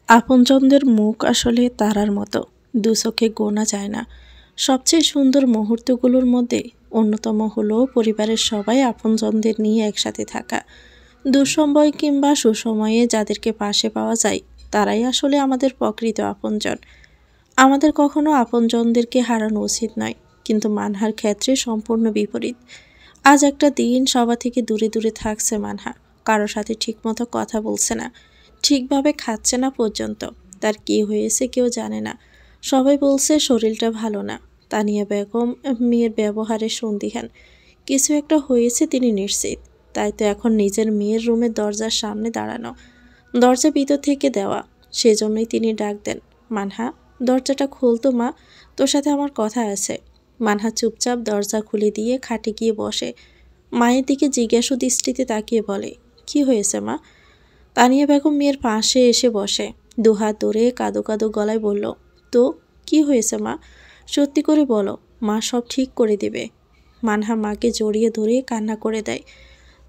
আপনজনদের মুখ আসলে তারার মতো, দু চোখে গোনা যায় না। সবচেয়ে সুন্দর মুহূর্তগুলোর মধ্যে অন্যতম হলো পরিবারের সবাই আপনজনদের নিয়ে একসাথে থাকা। দুঃসময় কিংবা সুসময়ে যাদেরকে পাশে পাওয়া যায় তারাই আসলে আমাদের প্রকৃত আপনজন। আমাদের কখনো আপনজনদেরকে হারানো উচিত নয়, কিন্তু মানহার ক্ষেত্রে সম্পূর্ণ বিপরীত। আজ একটা দিন সবার থেকে দূরে দূরে থাকছে মানহা, কারোর সাথে ঠিকমতো কথা বলছে না, ঠিকভাবে খাচ্ছে না পর্যন্ত। তার কি হয়েছে কেউ জানে না, সবাই বলছে শরীরটা ভালো না। তানিয়া বেগম মেয়ের ব্যবহারে সন্দিহান, কিছু একটা হয়েছে তিনি নিশ্চিত। তাই তো এখন নিজের মেয়ের রুমের দরজার সামনে দাঁড়ানো, দরজা ভিতর থেকে দেওয়া। সেজন্যই তিনি ডাক দেন, মানহা দরজাটা খুলতো মা, তোর সাথে আমার কথা আছে। মানহা চুপচাপ দরজা খুলে দিয়ে খাটে গিয়ে বসে, মায়ের দিকে জিজ্ঞাসু দৃষ্টিতে তাকিয়ে বলে, কি হয়েছে মা? তানিয়া বেগম মেয়ের পাশে এসে বসে, দুহাত ধরে কাঁদো কাঁদো গলায় বলল, তো কি হয়েছে মা? সত্যি করে বলো, মা সব ঠিক করে দেবে। মানহা মাকে জড়িয়ে ধরে কান্না করে দেয়।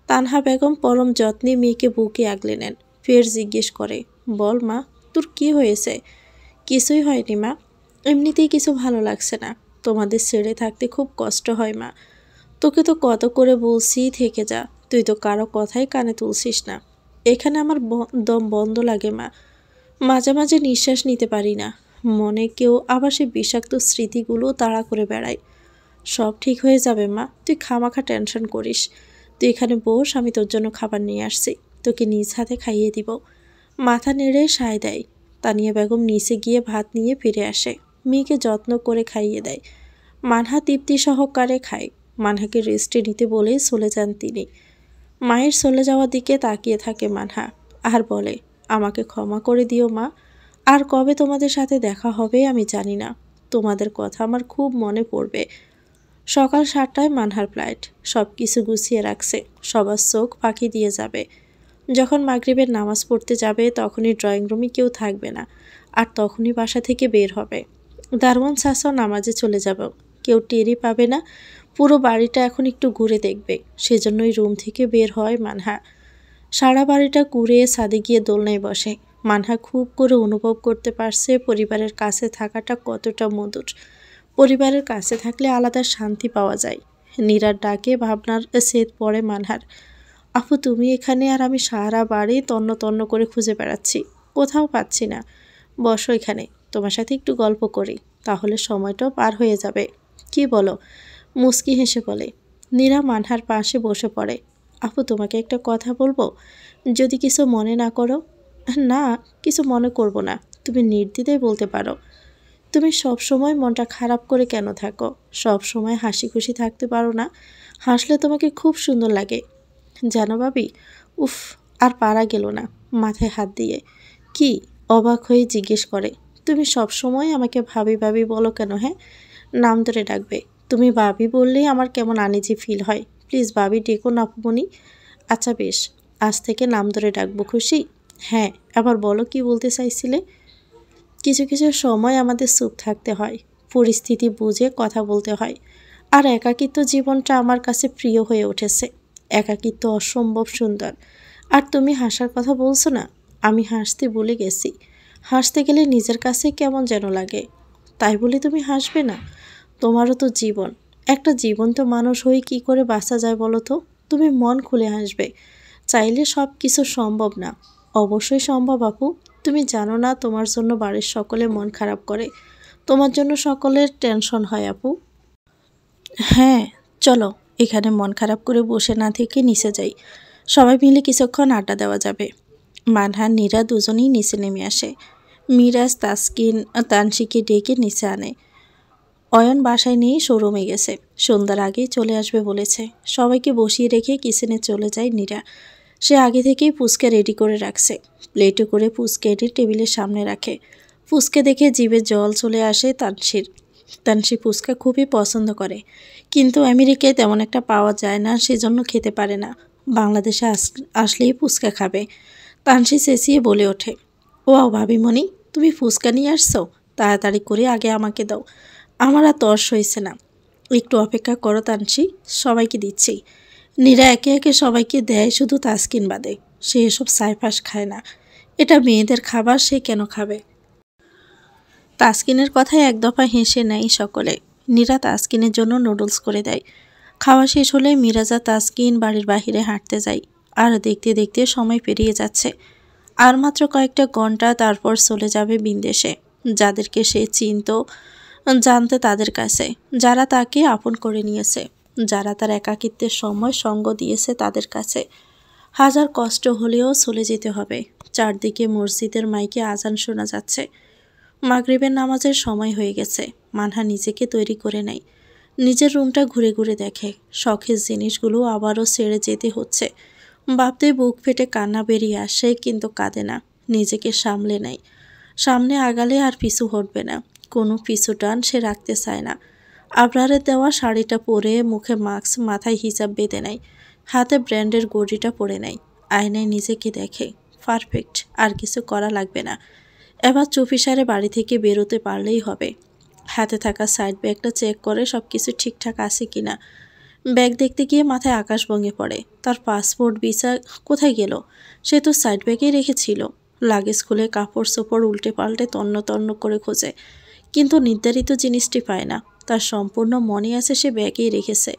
তানহা বেগম পরম যত্নে মেয়েকে বুকে আগলে নেন, ফের জিজ্ঞেস করে, বল মা, তোর কি হয়েছে? কিছুই হয়নি মা, এমনিতেই কিছু ভালো লাগছে না। তোমাদের ছেড়ে থাকতে খুব কষ্ট হয় মা। তোকে তো কত করে বলছি থেকে যা, তুই তো কারো কথাই কানে তুলছিস না। এখানে আমার দম বন্ধ লাগে মা, মাঝে মাঝে নিঃশ্বাস নিতে পারি না। মনে কেউ আবার সে বিষাক্ত স্মৃতিগুলো তাড়া করে বেড়ায়। সব ঠিক হয়ে যাবে মা, তুই খামাখা টেনশন করিস। তুই এখানে বস, আমি তোর জন্য খাবার নিয়ে আসছি, তোকে নিজ হাতে খাইয়ে দিব। মাথা নেড়ে সায় দেয়। তানিয়া বেগম নিচে গিয়ে ভাত নিয়ে ফিরে আসে, মেয়েকে যত্ন করে খাইয়ে দেয়। মানহা তৃপ্তি সহকারে খায়। মানহাকে রেস্টে নিতে বলে চলে যান তিনি। মায়ের চলে যাওয়ার দিকে তাকিয়ে থাকে মানহা, আর বলে, আমাকে ক্ষমা করে দিও মা। আর কবে তোমাদের সাথে দেখা হবে আমি জানি না, তোমাদের কথা আমার খুব মনে পড়বে। সকাল 7টায় মানহার ফ্লাইট, সব কিছু গুছিয়ে রাখছে, সবার চোখ পাখি দিয়ে যাবে। যখন মাগরিবের নামাজ পড়তে যাবে তখনই ড্রয়িং রুমে কেউ থাকবে না, আর তখনই বাসা থেকে বের হবে। দারোয়ান চাচাও নামাজে চলে যাব, কেউ টেরই পাবে না। পুরো বাড়িটা এখন একটু ঘুরে দেখবে, সেজন্যই রুম থেকে বের হয় মানহা। সারা বাড়িটা ঘুরে ছাদে গিয়ে দোলনায় বসে। মানহা খুব করে অনুভব করতে পারছে পরিবারের কাছে থাকাটা কতটা মধুর। পরিবারের কাছে থাকলে আলাদা শান্তি পাওয়া যায়। নীরার ডাকে ভাবনার ছেদ পড়ে মানহার। আপু তুমি এখানে, আর আমি সারা বাড়ি তন্ন তন্ন করে খুঁজে বেড়াচ্ছি, কোথাও পাচ্ছি না। বসো এখানে, তোমার সাথে একটু গল্প করি, তাহলে সময়টাও পার হয়ে যাবে। কি বলো? মুচকি হেসে বলে। নীরা মানহার পাশে বসে পড়ে। আপু তোমাকে একটা কথা বলবো, যদি কিছু মনে না করো। না, কিছু মনে করব না, তুমি নির্দ্বিধায় বলতে পারো। তুমি সব সময় মনটা খারাপ করে কেন থাকো? সব সময় হাসি খুশি থাকতে পারো না? হাসলে তোমাকে খুব সুন্দর লাগে জানো ভাবি। উফ, আর পারা গেল না। মাথায় হাত দিয়ে কি অবাক হয়ে জিজ্ঞেস করে, তুমি সব সময় আমাকে ভাবি ভাবি বলো কেন? হ্যাঁ, নাম ধরে ডাকবে। তুমি ভাবি বললেই আমার কেমন আনিজি ফিল হয়। প্লিজ ভাবি ডেকো না আপুমনি। আচ্ছা বেশ, আজ থেকে নাম ধরে ডাকবো, খুশি? হ্যাঁ, আবার বলো কি বলতে চাইছিলে? কিছু কিছু সময় আমাদের চুপ থাকতে হয়, পরিস্থিতি বুঝে কথা বলতে হয়। আর একাকিত্ব জীবনটা আমার কাছে প্রিয় হয়ে উঠেছে। একাকিত্ব অসম্ভব সুন্দর। আর তুমি হাসার কথা বলছো না, আমি হাসতে ভুলে গেছি। হাসতে গেলে নিজের কাছে কেমন যেন লাগে, তাই বলে তুমি হাসবে না? তোমারও তো জীবন, একটা জীবন্ত মানুষ হয়ে কি করে বাঁচা যায় বলো তো? তুমি মন খুলে হাসবে, চাইলে সব কিছু সম্ভব না। অবশ্যই সম্ভব আপু, তুমি জানো না তোমার জন্য বাড়ির সকলে মন খারাপ করে, তোমার জন্য সকলের টেনশন হয় আপু। হ্যাঁ, চলো, এখানে মন খারাপ করে বসে না থেকে নিচে যাই, সবাই মিলে কিছুক্ষণ আড্ডা দেওয়া যাবে। মানহা নীরা দুজনেই নিচে নেমে আসে। মিরাজ তানসিকে ডেকে নিচে আনে। অয়ন বাসায় নিয়ে শোরুমে গেছে, সন্ধ্যার আগেই চলে আসবে বলেছে। সবাইকে বসিয়ে রেখে কিচেনে চলে যায় নীরা। সে আগে থেকেই ফুচকা রেডি করে রাখছে, প্লেটে করে ফুচকা এনে টেবিলের সামনে রাখে। ফুচকা দেখে জিভে জল চলে আসে তানসির। তানসি ফুচকা খুবই পছন্দ করে, কিন্তু আমেরিকায় তেমন একটা পাওয়া যায় না, সেজন্য খেতে পারে না। বাংলাদেশে আসলেই ফুচকা খাবে। তানসি চেঁচিয়ে বলে ওঠে, ওয়াও ভাবিমণি, তুমি ফুচকা নিয়ে আসছো? তাড়াতাড়ি করে আগে আমাকে দাও, আমার আর তর্স হয়েছে না। একটু অপেক্ষা করো তানসি, সবাইকে দিচ্ছি। নীরা একে একে সবাইকে দেয়, শুধু তাসকিন বাদে। সে এসব সাইফাস খায় না। এটা মেয়েদের খাবার, সে কেন খাবে? তাসকিনের কথায় এক দফা হেসে নেয় সকলে। নীরা তাসকিনের জন্য নুডলস করে দেয়। খাওয়া শেষ হলে মিরাজা তাসকিন বাড়ির বাহিরে হাঁটতে যায়। আর দেখতে দেখতে সময় পেরিয়ে যাচ্ছে। আর মাত্র কয়েকটা ঘন্টা, তারপর চলে যাবে বিন্দেশে। যাদেরকে সে চিনত জানতে তাদের কাছে, যারা তাকে আপন করে নিয়েছে, যারা তার একাকিত্বের সময় সঙ্গ দিয়েছে তাদের কাছে। হাজার কষ্ট হলেও চলে যেতে হবে। চারদিকে মসজিদের মাইকে আজান শোনা যাচ্ছে। মাগরিবের নামাজের সময় হয়ে গেছে। মানহা নিজেকে তৈরি করে নেয়। নিজের রুমটা ঘুরে ঘুরে দেখে। শখের জিনিসগুলো আবারও ছেড়ে যেতে হচ্ছে। ভাবতে বুক ফেটে কান্না বেরিয়ে আসে, কিন্তু কাঁদে না। নিজেকে সামলে নেয়। সামনে আগালে আর পিছু হটবে না। কোনো পিছু টান সে রাখতে চায় না। আবরারের দেওয়া শাড়িটা পরে, মুখে মাস্ক, মাথায় হিজাব বেঁধে নেয়। হাতে ব্র্যান্ডের গড়িটা পরে নেয়। আয়নায় নিজেকে দেখে। পারফেক্ট, আর কিছু করা লাগবে না। এবার চুপিসারে বাড়ি থেকে বেরোতে পারলেই হবে। হাতে থাকা সাইড ব্যাগটা চেক করে সব কিছু ঠিকঠাক আছে কিনা। ব্যাগ দেখতে গিয়ে মাথায় আকাশ ভেঙে পড়ে। তার পাসপোর্ট, ভিসা কোথায় গেল? সে তো সাইড ব্যাগেই রেখেছিল। লাগেজ খুলে কাপড় চোপড় উল্টে পাল্টে তন্ন তন্ন করে খোঁজে, কিন্তু নির্ধারিত জিনিসটি পায় না। তার সম্পূর্ণ মনে আছে সে ব্যাগেই রেখেছে।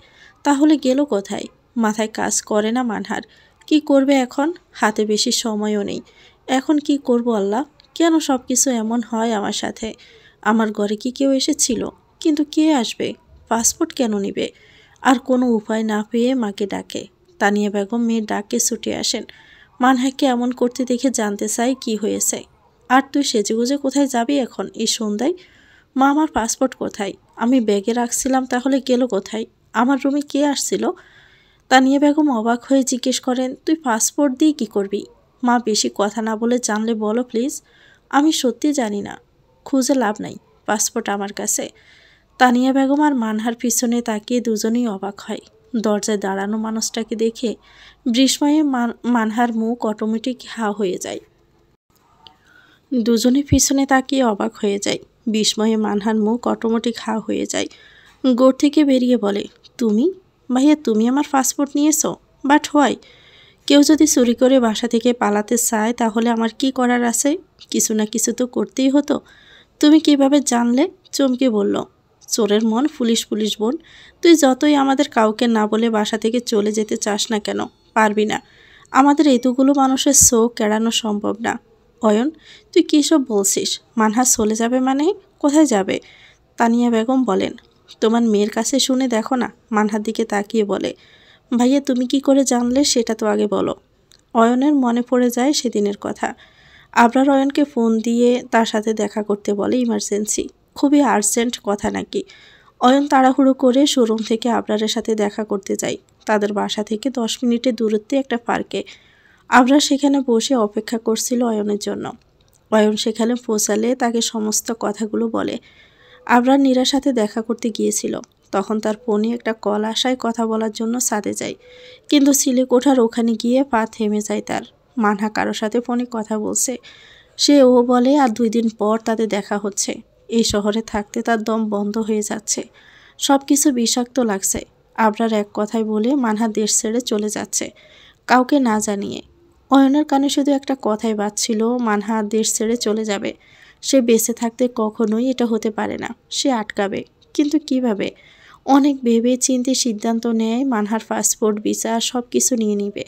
তাহলে গেল কোথায়? মাথায় কাজ করে না মানহার। কি করবে এখন? হাতে বেশি সময়ও নেই। এখন কি করব আল্লাহ? কেন সব কিছু এমন হয় আমার সাথে? আমার ঘরে কি কেউ এসেছিল? কিন্তু কে আসবে? পাসপোর্ট কেন নিবে? আর কোনো উপায় না পেয়ে মাকে ডাকে। তানিয়া বেগম মেয়ের ডাকে ছুটে আসেন। মানহাকে এমন করতে দেখে জানতে চাই কি হয়েছে। আর তুই সেজেগুজে কোথায় যাবি এখন এই সন্ধ্যায়? মা, আমার পাসপোর্ট কোথায়? আমি ব্যাগে রাখছিলাম, তাহলে গেল কোথায়? আমার রুমে কে আসছিল? তানিয়া বেগম অবাক হয়ে জিজ্ঞেস করেন, তুই পাসপোর্ট দিয়ে কী করবি? মা, বেশি কথা না বলে জানলে বলো প্লিজ। আমি সত্যি জানি না। খুঁজে লাভ নাই, পাসপোর্ট আমার কাছে। তানিয়া বেগম আর মানহার পিছনে তাকিয়ে দুজনেই অবাক হয়। দরজায় দাঁড়ানো মানুষটাকে দেখে বিস্ময়ে মানহার মুখ অটোমেটিক হা হয়ে যায়। দুজনে পিছনে তাকিয়ে অবাক হয়ে যায়। বিস্ময়ে মানহার মুখ অটোমেটিক হা হয়ে যায়। গোড় থেকে বেরিয়ে বলে, তুমি? ভাইয়া, তুমি আমার পাসপোর্ট নিয়েছো? But why? কেউ যদি চুরি করে বাসা থেকে পালাতে চায় তাহলে আমার কি করার আছে? কিছু না কিছু তো করতেই হতো। তুমি কিভাবে জানলে? চমকে বলল, চোরের মন পুলিশ পুলিশ বোন। তুই যতই আমাদের কাউকে না বলে বাসা থেকে চলে যেতে চাস না কেন, পারবি না। আমাদের এতগুলো মানুষের চোখ এড়ানো সম্ভব না। অয়ন, তুই কী সব বলছিস? মানহা চলে যাবে মানে? কোথায় যাবে? তানিয়া বেগম বলেন, তোমার মেয়ের কাছে শুনে দেখো না। মানহার দিকে তাকিয়ে বলে, ভাইয়া, তুমি কি করে জানলে সেটা তো আগে বলো। অয়নের মনে পড়ে যায় সেদিনের কথা। আবরার অয়নকে ফোন দিয়ে তার সাথে দেখা করতে বলে, ইমার্জেন্সি, খুবই আর্জেন্ট কথা নাকি। অয়ন তাড়াহুড়ো করে শোরুম থেকে আবরারের সাথে দেখা করতে যায়। তাদের বাসা থেকে 10 মিনিটের দূরত্বে একটা পার্কে। আবরার সেখানে বসে অপেক্ষা করছিল অয়নের জন্য। অয়ন সেখানে পৌঁছালে তাকে সমস্ত কথাগুলো বলে। আবরার নীরার সাথে দেখা করতে গিয়েছিল। তখন তার ফোনে একটা কল আসায় কথা বলার জন্য ছাদে যায়, কিন্তু সিলেকোঠার ওখানে গিয়ে পা থেমে যায় তার। মানহা কারোর সাথে ফোনে কথা বলছে। সে ও বলে আর 2 দিন পর তাদের দেখা হচ্ছে। এই শহরে থাকতে তার দম বন্ধ হয়ে যাচ্ছে। সব কিছু বিষাক্ত লাগছে। আবরার এক কথায় বলে মানহা দেশ ছেড়ে চলে যাচ্ছে, কাউকে না জানিয়ে। অয়নের কানে শুধু একটা কথাই বাজছিল, মানহা দেশ ছেড়ে চলে যাবে। সে বেঁচে থাকতে কখনোই এটা হতে পারে না। সে আটকাবে, কিন্তু কিভাবে? অনেক ভেবে চিন্তে সিদ্ধান্ত নেয় মানহার পাসপোর্ট, ভিসা সব কিছু নিয়ে নিবে।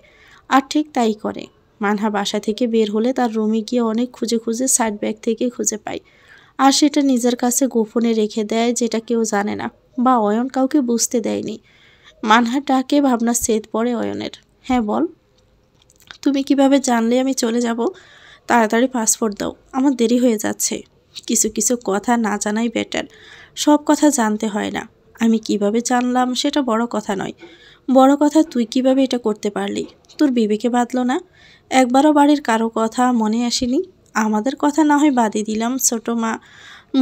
আর ঠিক তাই করে। মানহা বাসা থেকে বের হলে তার রুমে গিয়ে অনেক খুঁজে খুঁজে সাইড ব্যাগ থেকে খুঁজে পায়। আর সেটা নিজের কাছে গোপনে রেখে দেয়, যেটা কেউ জানে না বা অয়ন কাউকে বুঝতে দেয়নি। মানহার ডাকে ভাবনা সেদ পড়ে অয়নের। হ্যাঁ বল, তুমি কিভাবে জানলে আমি চলে যাব? তাড়াতাড়ি পাসপোর্ট দাও, আমার দেরি হয়ে যাচ্ছে। কিছু কিছু কথা না জানাই বেটার। সব কথা জানতে হয় না। আমি কিভাবে জানলাম সেটা বড় কথা নয়। বড় কথা তুই কিভাবে এটা করতে পারলি? তোর বিবেকে বাঁধলো না? একবারও বাড়ির কারো কথা মনে আসেনি? আমাদের কথা না হয় বাদই দিলাম, ছোট মা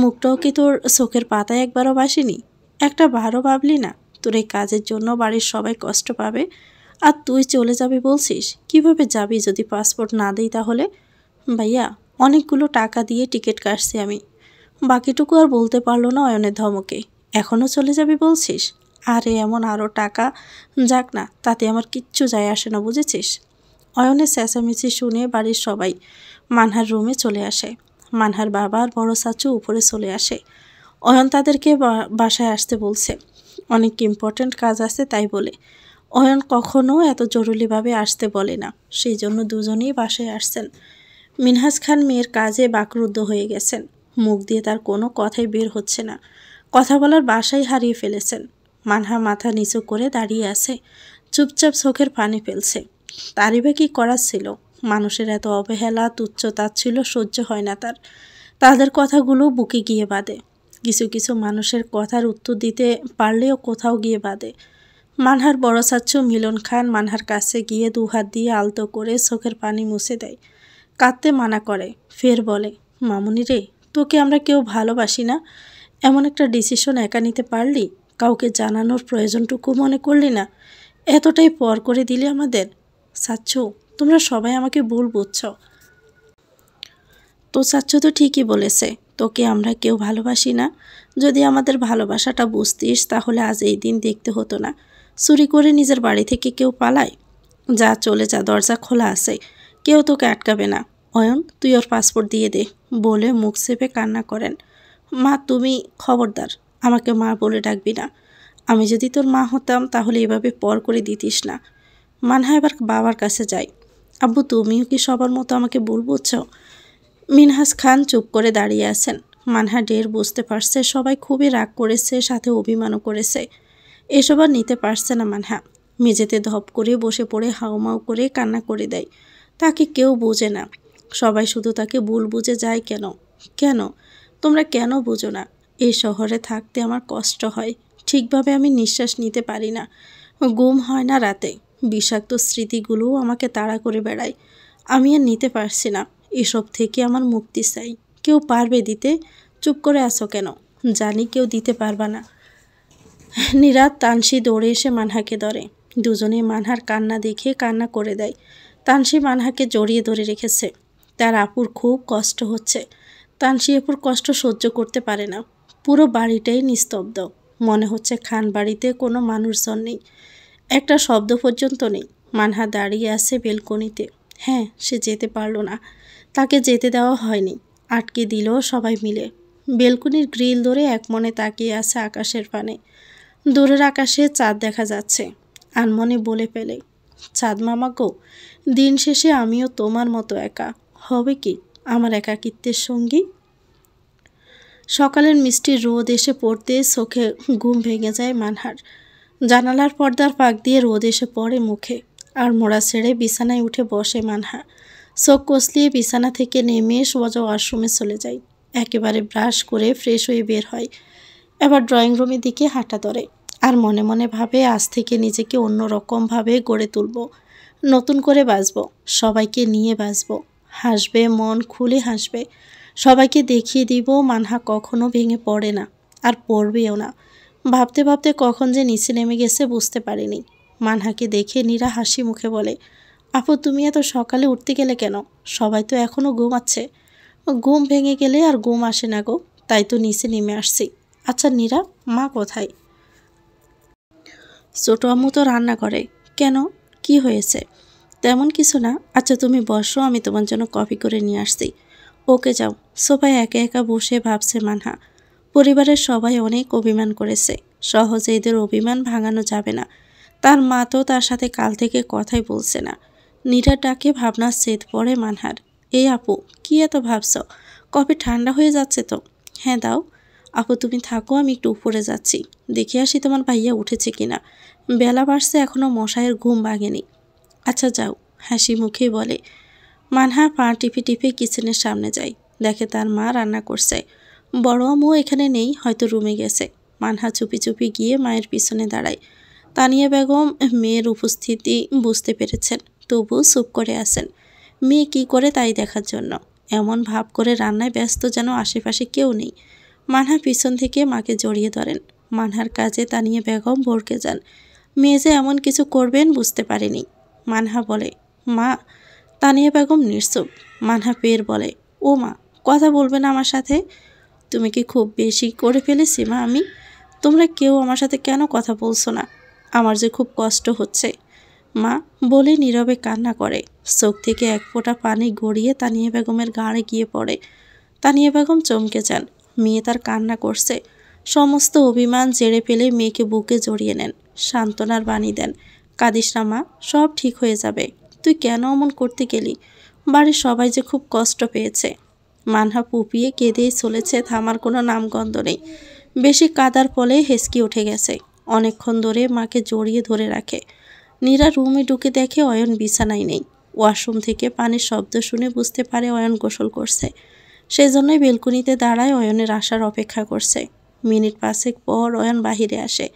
মুখটাও কি তোর চোখের পাতায় একবারও বাসেনি? একটা বারও ভাবলি না তোর এই কাজের জন্য বাড়ির সবাই কষ্ট পাবে? আর তুই চলে যাবি বলছিস? কিভাবে যাবি যদি পাসপোর্ট না দেই তাহলে? ভাইয়া, অনেকগুলো টাকা দিয়ে টিকিট কাটছি আমি। বাকিটুকু আর বলতে পারলো না অয়নের ধমকে। এখনও চলে যাবি বলছিস? আরে এমন আরও টাকা যাক না, তাতে আমার কিচ্ছু যায় আসে না, বুঝেছিস? অয়নের চেঁচামেচি শুনে বাড়ির সবাই মানহার রুমে চলে আসে। মানহার বাবা আর বড় চাচু উপরে চলে আসে। অয়ন তাদেরকে বাসায় আসতে বলছে, অনেক ইম্পর্ট্যান্ট কাজ আছে তাই বলে। অয়ন কখনো এত জরুরিভাবে আসতে বলে না, সেই জন্য দুজনেই বাসায় আসছেন। মিনহাজ খান মেয়ের কাজে বাকরুদ্ধ হয়ে গেছেন। মুখ দিয়ে তার কোনো কথাই বের হচ্ছে না, কথা বলার বাসাই হারিয়ে ফেলেছেন। মানহা মাথা নিচু করে দাঁড়িয়ে আছে, চুপচাপ চোখের পানি ফেলছে। তারই বা কী করার ছিল? মানুষের এত অবহেলা তুচ্ছ তাচ্ছিল্য সহ্য হয় না তার। তাদের কথাগুলো বুকে গিয়ে বাঁধে। কিছু কিছু মানুষের কথার উত্তর দিতে পারলেও কোথাও গিয়ে বাঁধে। মানহার বড় চাচ্চু মিলন খান মানহার কাছে গিয়ে দুহাত দিয়ে আলতো করে চোখের পানি মুছে দেয়, কাঁদতে মানা করে। ফের বলে, মামুনি রে, তোকে আমরা কেউ ভালোবাসি না? এমন একটা ডিসিশন একা নিতে পারলি? কাউকে জানানোর প্রয়োজনটুকু মনে করলি না? এতটাই পর করে দিলি আমাদের। চাচ্চু, তোমরা সবাই আমাকে ভুল বুঝছ। তো চাচ্চু তো ঠিকই বলেছে, তোকে আমরা কেউ ভালোবাসি না। যদি আমাদের ভালোবাসাটা বুঝতিস তাহলে আজ এই দিন দেখতে হতো না। চুরি করে নিজের বাড়ি থেকে কেউ পালায়? যা, চলে যা, দরজা খোলা আছে, কেউ তোকে আটকাবে না। অয়ন, তুই ওর পাসপোর্ট দিয়ে দে, বলে মুখ চেপে কান্না করেন। মা, তুমি খবরদার আমাকে মা বলে ডাকবি না। আমি যদি তোর মা হতাম তাহলে এভাবে পর করে দিতিস না। মানহা এবার বাবার কাছে যাই। আব্বু, তুমিও কি সবার মতো আমাকে ভুল বুঝছো? মিনহাজ খান চুপ করে দাঁড়িয়ে আছেন। মানহা ঢের বুঝতে পারছে সবাই খুবই রাগ করেছে, সাথে অভিমানও করেছে। এসব আর নিতে পারছে না মানহা। মেঝেতে ধপ করে বসে পড়ে হাউমাউ করে কান্না করে দেয়। তাকে কেউ বোঝে না, সবাই শুধু তাকে ভুল বুঝে যায়। কেন কেন তোমরা কেন বুঝো না? এই শহরে থাকতে আমার কষ্ট হয়, ঠিকভাবে আমি নিঃশ্বাস নিতে পারি না, ঘুম হয় না রাতে, বিষাক্ত স্মৃতিগুলোও আমাকে তাড়া করে বেড়ায়। আমি আর নিতে পারছি না, এসব থেকে আমার মুক্তি চাই। কেউ পারবে দিতে? চুপ করে আছো কেন? জানি কেউ দিতে পারবা না। নীরা তানসি দৌড়ে এসে মানহাকে ধরে। দুজনে মানহার কান্না দেখে কান্না করে দেয়। তানসি মানহাকে জড়িয়ে ধরে রেখেছে। তার আপুর খুব কষ্ট হচ্ছে। তানসি আপুর কষ্ট সহ্য করতে পারে না। পুরো বাড়িটাই নিস্তব্ধ, মনে হচ্ছে খান বাড়িতে কোনো মানুষজন নেই, একটা শব্দ পর্যন্ত নেই। মানহা দাঁড়িয়ে আছে বেলকনিতে। হ্যাঁ, সে যেতে পারল না, তাকে যেতে দেওয়া হয়নি, আটকে দিল সবাই মিলে। বেলকনির গ্রিল ধরে একমনে তাকিয়ে আছে আকাশের পানে। দূরের আকাশে চাঁদ দেখা যাচ্ছে। আনমনে বলে ফেলে, চাঁদ মামা গো, দিন শেষে আমিও তোমার মতো একা। হবে কি আমার একাকিত্বের সঙ্গী? সকালের মিষ্টি রোদ এসে পড়তে চোখে ঘুম ভেঙে যায় মানহার। জানালার পর্দার ফাঁক দিয়ে রোদ এসে পড়ে মুখে, আর মোড়া ছেড়ে বিছানায় উঠে বসে মানহা। চোখ কষলিয়ে বিছানা থেকে নেমে সোজা ওয়াশরুমে চলে যায়। একেবারে ব্রাশ করে ফ্রেশ হয়ে বের হয়। এবার ড্রয়িং রুমের দিকে হাঁটা ধরে, আর মনে মনে ভাবে আজ থেকে নিজেকে অন্যরকমভাবে গড়ে তুলব, নতুন করে বাঁচব, সবাইকে নিয়ে বাঁচব, হাসবে, মন খুলে হাসবে। সবাইকে দেখিয়ে দিব মানহা কখনো ভেঙে পড়ে না, আর পড়বেও না। ভাবতে ভাবতে কখন যে নিচে নেমে গেছে বুঝতে পারিনি। মানহাকে দেখে নীরা হাসি মুখে বলে, আপু, তুমি এত সকালে উঠতে গেলে কেন? সবাই তো এখনও ঘুমাচ্ছে। ঘুম ভেঙে গেলে আর ঘুম আসে না গো, তাই তো নিচে নেমে আসছি। আচ্ছা নীরা, মা কোথায়? ছোট আম্মু তো রান্না করে। কেন, কি হয়েছে? তেমন কিছু না। আচ্ছা তুমি বসো, আমি তোমার জন্য কফি করে নিয়ে আসছি। ওকে যাও। সোফায় একা একা বসে ভাবছে মানহা। পরিবারের সবাই অনেক অভিমান করেছে, সহজে এদের অভিমান ভাঙানো যাবে না। তার মা তো তার সাথে কাল থেকে কথাই বলছে না। নীরার ডাকে ভাবনার ছেদ পড়ে মানহার। এই আপু, কি এত ভাবছ? কফি ঠান্ডা হয়ে যাচ্ছে তো। হ্যাঁ দাও। আপু তুমি থাকো, আমি একটু উপরে যাচ্ছি, দেখে আসি তোমার ভাইয়া উঠেছে কিনা। বেলা বাড়ছে, এখনও মশাইয়ের ঘুম ভাঙেনি। আচ্ছা যাও, হাসি মুখেই বলে। মানহা পা টিপে টিপে কিচেনের সামনে যায়, দেখে তার মা রান্না করছে। বড় আম্মু এখানে নেই, হয়তো রুমে গেছে। মানহা চুপি চুপি গিয়ে মায়ের পিছনে দাঁড়ায়। তানিয়া বেগম মেয়ের উপস্থিতি বুঝতে পেরেছেন, তবু চুপ করে আছেন, মেয়ে কি করে তাই দেখার জন্য। এমন ভাব করে রান্নায় ব্যস্ত যেন আশেপাশে কেউ নেই। মানহা পিছন থেকে মাকে জড়িয়ে ধরেন। মানহার কাজে তানিয়া বেগম ভড়কে যান। মেয়ে যে এমন কিছু করবেন বুঝতে পারেনি। মানহা বলে, মা। তানিয়া বেগম নিশ্চুপ। মানহা ফের বলে, ও মা, কথা বলবে না আমার সাথে? তুমি কি খুব বেশি করে ফেলেছি মা তোমরা কেউ আমার সাথে কেন কথা বলছো না? আমার যে খুব কষ্ট হচ্ছে। মা বলে নীরবে কান্না করে। চোখ থেকে এক ফোঁটা পানি গড়িয়ে তানিয়া বেগমের গাড়ে গিয়ে পড়ে। তানিয়া বেগম চমকে যান। মেয়ে তার কান্না করছে। সমস্ত অভিমান ঝেড়ে ফেলে মেয়েকে বুকে জড়িয়ে নেন, সান্ত্বনার বাণী দেন। কাঁদিস না মা, সব ঠিক হয়ে যাবে। তুই কেন অমন করতে গেলি? বাড়ির সবাই যে খুব কষ্ট পেয়েছে। মানহা পুপিয়ে কেঁদেই চলেছে, থামার কোনো নামগন্ধ নেই। বেশি কাদার ফলে হেসকি উঠে গেছে। অনেকক্ষণ ধরে মাকে জড়িয়ে ধরে রাখে। নীরা রুমে ঢুকে দেখে অয়ন বিছানায় নেই। ওয়াশরুম থেকে পানির শব্দ শুনে বুঝতে পারে অয়ন গোসল করছে। সেজন্যই বেলকুনিতে দাঁড়ায় অয়নের আসার অপেক্ষা করছে। মিনিট 5 পর অয়ন বাহিরে আসে।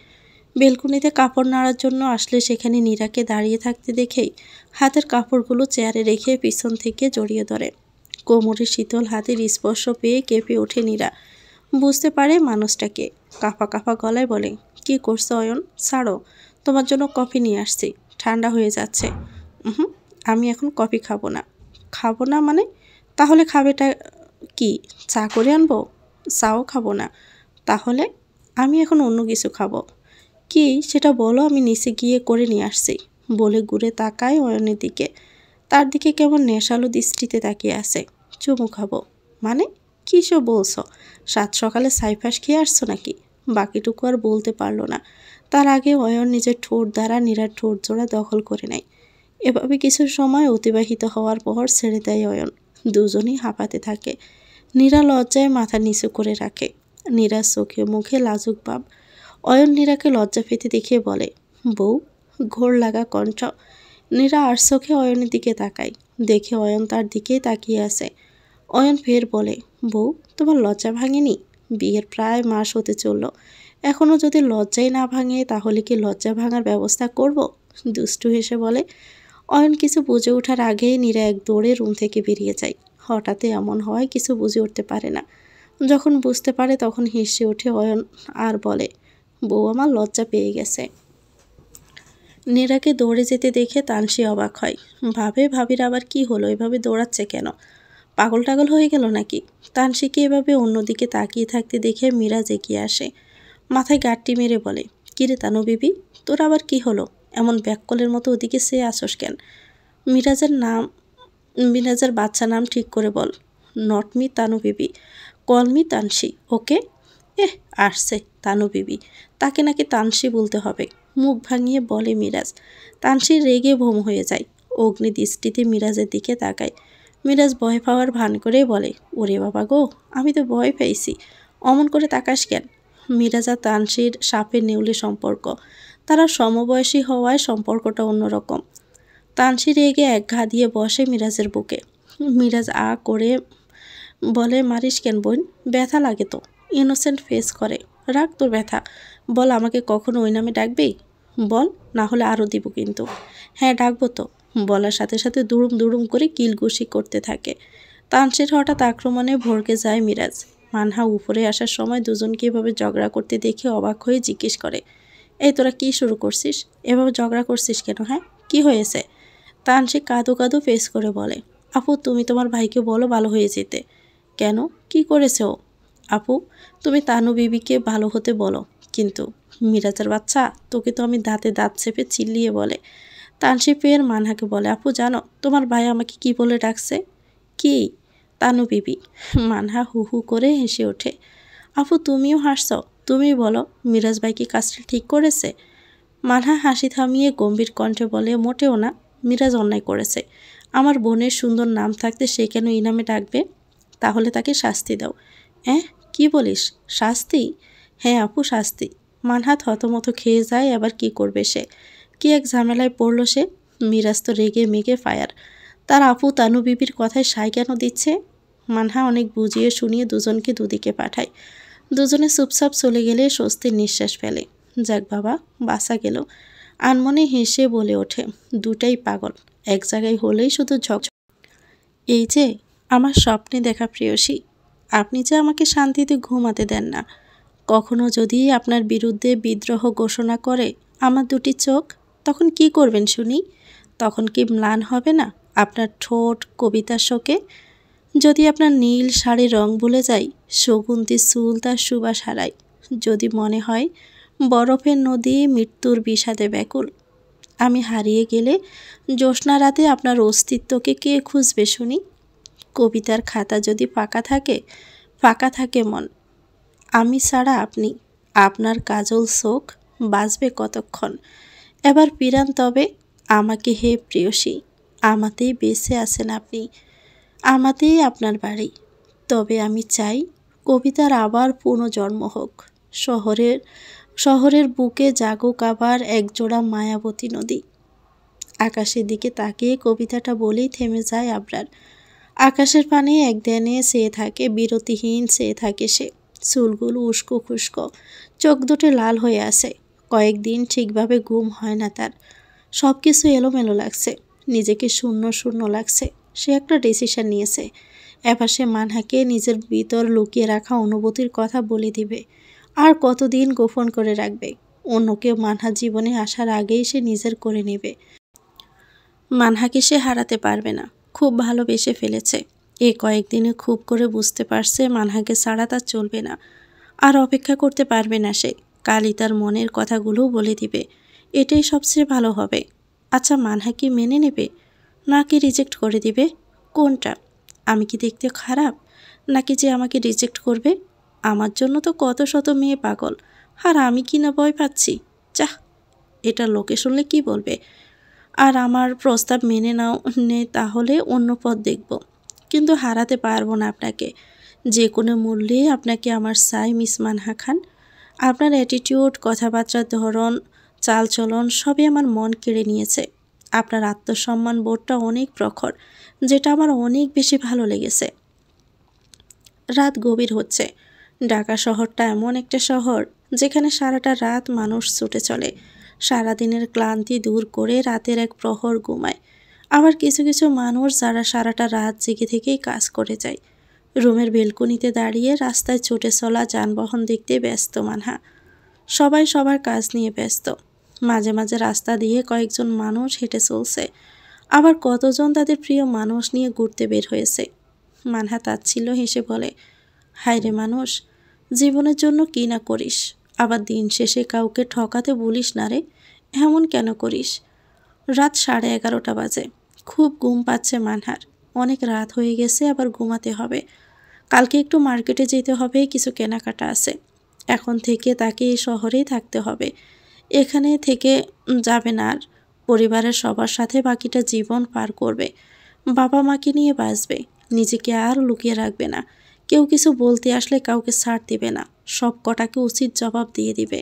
বেলকুনিতে কাপড় নাড়ার জন্য আসলে সেখানে নীরাকে দাঁড়িয়ে থাকতে দেখেই হাতের কাপড়গুলো চেয়ারে রেখে পিছন থেকে জড়িয়ে ধরে। কোমরের শীতল হাতের স্পর্শ পেয়ে কেঁপে ওঠে নীরা। বুঝতে পারে মানুষটাকে। কাঁপা কাঁপা গলায় বলে, কি করছো অয়ন? ছাড়ো, তোমার জন্য কফি নিয়ে আসছি, ঠান্ডা হয়ে যাচ্ছে। হুম, আমি এখন কফি খাবো না। খাবো না মানে? তাহলে খাবেটা কি? চা করে আনবো? চাও খাবো না। তাহলে? আমি এখন অন্য কিছু খাবো। কি সেটা বলো, আমি নিচে গিয়ে করে নিয়ে আসছি। বলে ঘুরে তাকায় অয়নের দিকে। তার দিকে কেমন নেশালো দৃষ্টিতে তাকিয়ে আছে। চুমু খাবো মানে? কী সব বলছো? সাত সকালে সাইফাস খেয়ে আসছো নাকি? বাকিটুকু আর বলতে পারলো না। তার আগে অয়ন নিজের ঠোঁট দ্বারা নীরার ঠোঁট জোড়া দখল করে নেয়। এভাবে কিছু সময় অতিবাহিত হওয়ার পর ছেড়ে দেয় অয়ন। দুজনই হাঁপাতে থাকে। নীরা লজ্জায় মাথা নিচু করে রাখে। নীরার চোখে মুখে লাজুক ভাব। অয়ন নীরাকে লজ্জা পেতে দেখিয়ে বলে, বউ। ঘোর লাগা কণ্ঠ। নীরা আর চোখে অয়নের দিকে তাকায়। দেখে অয়ন তার দিকেই তাকিয়ে আছে। অয়ন ফের বলে, বউ, তোমার লজ্জা ভাঙেনি? বিয়ের প্রায় মাস হতে চলল, এখনও যদি লজ্জাই না ভাঙে তাহলে কি লজ্জা ভাঙার ব্যবস্থা করব? দুষ্টু হেসে বলে। অয়ন কিছু বুঝে ওঠার আগেই নীরা এক দৌড়ে রুম থেকে বেরিয়ে যায়। হঠাৎ এমন হওয়ায় কিছু বুঝে উঠতে পারে না। যখন বুঝতে পারে তখন হেসে ওঠে অয়ন আর বলে, বউ আমার লজ্জা পেয়ে গেছে। নীরাকে দৌড়ে যেতে দেখে তানসি অবাক হয়। ভাবির আবার কি হলো, এভাবে দৌড়াচ্ছে কেন? পাগল টাগল হয়ে গেল নাকি? তানসিকে এভাবে অন্যদিকে তাকিয়ে থাকতে দেখে মিরাজ এগিয়ে আসে। মাথায় গাঁটটি মেরে বলে, কিরে তানু বিবি, তোর আবার কি হলো? এমন ব্যাককলের মতো ওদিকে সে আসস কেন? মিরাজের বাচ্চা নাম ঠিক করে বল। Not me Tanu Bibi, call me তানসি, ওকে? আসছে তানু বিবি, তাকে নাকি তানসি বলতে হবে। মুখ ভাঙিয়ে বলে মিরাজ। তানসি রেগে ভোম হয়ে যায়। অগ্নি দৃষ্টিতে মিরাজের দিকে তাকায়। মিরাজ ভয় পাওয়ার ভান করে বলে, ওরে বাবা গো, আমি তো ভয় পেয়েছি। অমন করে তাকাস কেন? মিরাজ আর তানসির সাপের নেউলে সম্পর্ক। তারা সমবয়সী হওয়ায় সম্পর্কটা অন্যরকম। তানসি রেগে এক ঘা দিয়ে বসে মিরাজের বুকে। মিরাজ করে বলে, মারিস কেন বোন? ব্যথা লাগে তো। ইনোসেন্ট ফেস করে। রাখ তোর ব্যথা। বল, আমাকে কখনো ওই নামে ডাকবি? বল, না হলে আরও দিব কিন্তু। হ্যাঁ ডাকবো তো। বলার সাথে সাথে দুড়ুম দুড়ুম করে কিলঘুষি করতে থাকে। তানসির হঠাৎ আক্রমণে ভড়কে যায় মিরাজ। মানহা উপরে আসার সময় দুজনকে এভাবে ঝগড়া করতে দেখে অবাক হয়ে জিজ্ঞেস করে, এই তোরা কি শুরু করছিস? এভাবে ঝগড়া করছিস কেন? হ্যাঁ, কি হয়েছে? তানসি কাঁদো কাঁদো ফেস করে বলে, আপু তুমি তোমার ভাইকে বলো ভালো হয়ে যেতে। কেন, কি করেছে ও? আপু তুমি তানু বিবিকে ভালো হতে বলো। কিন্তু মিরাজের বাচ্চা, তোকে তো আমি দাঁতে দাঁত চেপে চিল্লিয়ে বলে। তানসি ফের মানহাকে বলে, আপু জানো তোমার ভাই আমাকে কি বলে ডাকছে? কি? তানু বিবি। মানহা হু হু করে হেসে ওঠে। আপু তুমিও হাসছ? তুমি বলো, মিরাজ ভাই কি কাজটা ঠিক করেছে? মানহা হাসি থামিয়ে গম্ভীর কণ্ঠে বলে, মোটেও না, মিরাজ অন্যায় করেছে। আমার বোনের সুন্দর নাম থাকতে সে কেন এই নামে ডাকবে? তাহলে তাকে শাস্তি দাও। কি বলিস? শাস্তি? হ্যাঁ আপু, শাস্তি। মানহা থতমত খেয়ে যায়। আবার কি করবে সে? কি এক ঝামেলায় পড়ল সে। মিরাজ তো রেগে মেগে ফায়ার। তার আপু তানু বিবির কথায় সায় কেন দিচ্ছে? মানহা অনেক বুঝিয়ে শুনিয়ে দুজনকে দুদিকে পাঠায়। দুজনে চুপচাপ চলে গেলে স্বস্তির নিঃশ্বাস ফেলে। যাক বাবা, বাঁচা গেল। আনমনে হেসে বলে ওঠে, দুটাই পাগল, এক জায়গায় হলেই শুধু ঝক। এই যে আমার স্বপ্নে দেখা প্রেয়সী, আপনি যে আমাকে শান্তিতে ঘুমাতে দেন না। কখনো যদি আপনার বিরুদ্ধে বিদ্রোহ ঘোষণা করে আমার দুটি চোখ, তখন কি করবেন শুনি? তখন কি ম্লান হবে না আপনার ঠোঁট কবিতার শোকে? যদি আপনার নীল শাড়ির রং ভুলে যায়, সুগন্ধি চুল তার সুবাস হারায়, যদি মনে হয় বরফের নদী মৃত্যুর বিষাদে ব্যাকুল, আমি হারিয়ে গেলে জ্যোৎস্না রাতে আপনার অস্তিত্বকে কে খুঁজবে শুনি? কবিতার খাতা যদি ফাঁকা থাকে মন, আমি ছাড়া আপনি, আপনার কাজল চোখ বাঁচবে কতক্ষণ? এবার ফিরান তবে আমাকে হে প্রেয়সী, আমাতেই বেঁচে আছেন আপনি, আমাতেই আপনার বাড়ি। তবে আমি চাই কবিতার আবার পুনর্জন্ম হোক। শহরের শহরের বুকে জাগুক আবার একজোড়া মায়াবতী নদী। আকাশের দিকে তাকিয়ে কবিতাটা বলেই থেমে যায় আবরার। আকাশের পানে একধ্যানে চেয়ে থাকে, বিরতিহীন চেয়ে থাকে সে। চুলগুলো উস্কো খুস্কো, চোখ দুটো লাল হয়ে আছে। কয়েকদিন ঠিকভাবে ঘুম হয় না তার। সব কিছু এলোমেলো লাগছে, নিজেকে শূন্য শূন্য লাগছে। সে একটা ডিসিশন নিয়েছে। এবার সে মানহাকে নিজের ভিতর লুকিয়ে রাখা অনুভূতির কথা বলে দিবে। আর কতদিন গোপন করে রাখবে? অন্য কেউ মানহার জীবনে আসার আগেই সে নিজের করে নেবে। মানহাকে সে হারাতে পারবে না। খুব ভালোবেসে ফেলেছে। এই কয়েকদিনে খুব করে বুঝতে পারছে মানহাকে ছাড়া তার চলবে না। আর অপেক্ষা করতে পারবে না সে। কালই তার মনের কথাগুলো বলে দিবে। এটাই সবচেয়ে ভালো হবে। আচ্ছা, মানহা কি মেনে নেবে, নাকি রিজেক্ট করে দিবে? কোনটা? আমি কি দেখতে খারাপ, নাকি যে আমাকে রিজেক্ট করবে? আমার জন্য তো কত শত মেয়ে পাগল, আর আমি কি না ভয় পাচ্ছি? যাহ, এটা লোকে শুনলে কি বলবে? আর আমার প্রস্তাব মেনে নাও নে, তাহলে অন্য পথ দেখব। কিন্তু হারাতে পারবো না আপনাকে। যে কোনো মূল্যে আপনাকে আমার চাই মিস মানহা খান। আপনার অ্যাটিটিউড, কথাবার্তার ধরন, চালচলন সবই আমার মন কেড়ে নিয়েছে। আপনার আত্মসম্মান বোধটা অনেক প্রখর, যেটা আমার অনেক বেশি ভালো লেগেছে। রাত গভীর হচ্ছে। ঢাকা শহরটা এমন একটা শহর যেখানে সারাটা রাত মানুষ ছুটে চলে। সারাদিনের ক্লান্তি দূর করে রাতের এক প্রহর ঘুমায়। আবার কিছু কিছু মানুষ যারা সারাটা রাত জেগে থেকেই কাজ করে যায়। রুমের বেলকনিতে দাঁড়িয়ে রাস্তায় ছুটে চলা যানবাহন দেখতে ব্যস্ত মানহা। সবাই সবার কাজ নিয়ে ব্যস্ত। মাঝে মাঝে রাস্তা দিয়ে কয়েকজন মানুষ হেঁটে চলছে। আবার কতজন তাদের প্রিয় মানুষ নিয়ে ঘুরতে বের হয়েছে। মানহা তাচ্ছিল্য হেসে বলে, হায় রে মানুষ, জীবনের জন্য কি না করিস, আবার দিন শেষে কাউকে ঠকাতে বলিস না রে, এমন কেন করিস? রাত 11:30 বাজে। খুব ঘুম পাচ্ছে মানহার। অনেক রাত হয়ে গেছে, আবার ঘুমাতে হবে। কালকে একটু মার্কেটে যেতে হবে, কিছু কেনাকাটা আছে। এখন থেকে তাকে এই শহরেই থাকতে হবে। এখানে থেকে যাবে না আর। পরিবারের সবার সাথে বাকিটা জীবন পার করবে। বাবা মাকে নিয়ে বাঁচবে। নিজেকে আর লুকিয়ে রাখবে না। কেউ কিছু বলতে আসলে কাউকে ছাড় দিবে না। সব কটাকে উচিত জবাব দিয়ে দিবে।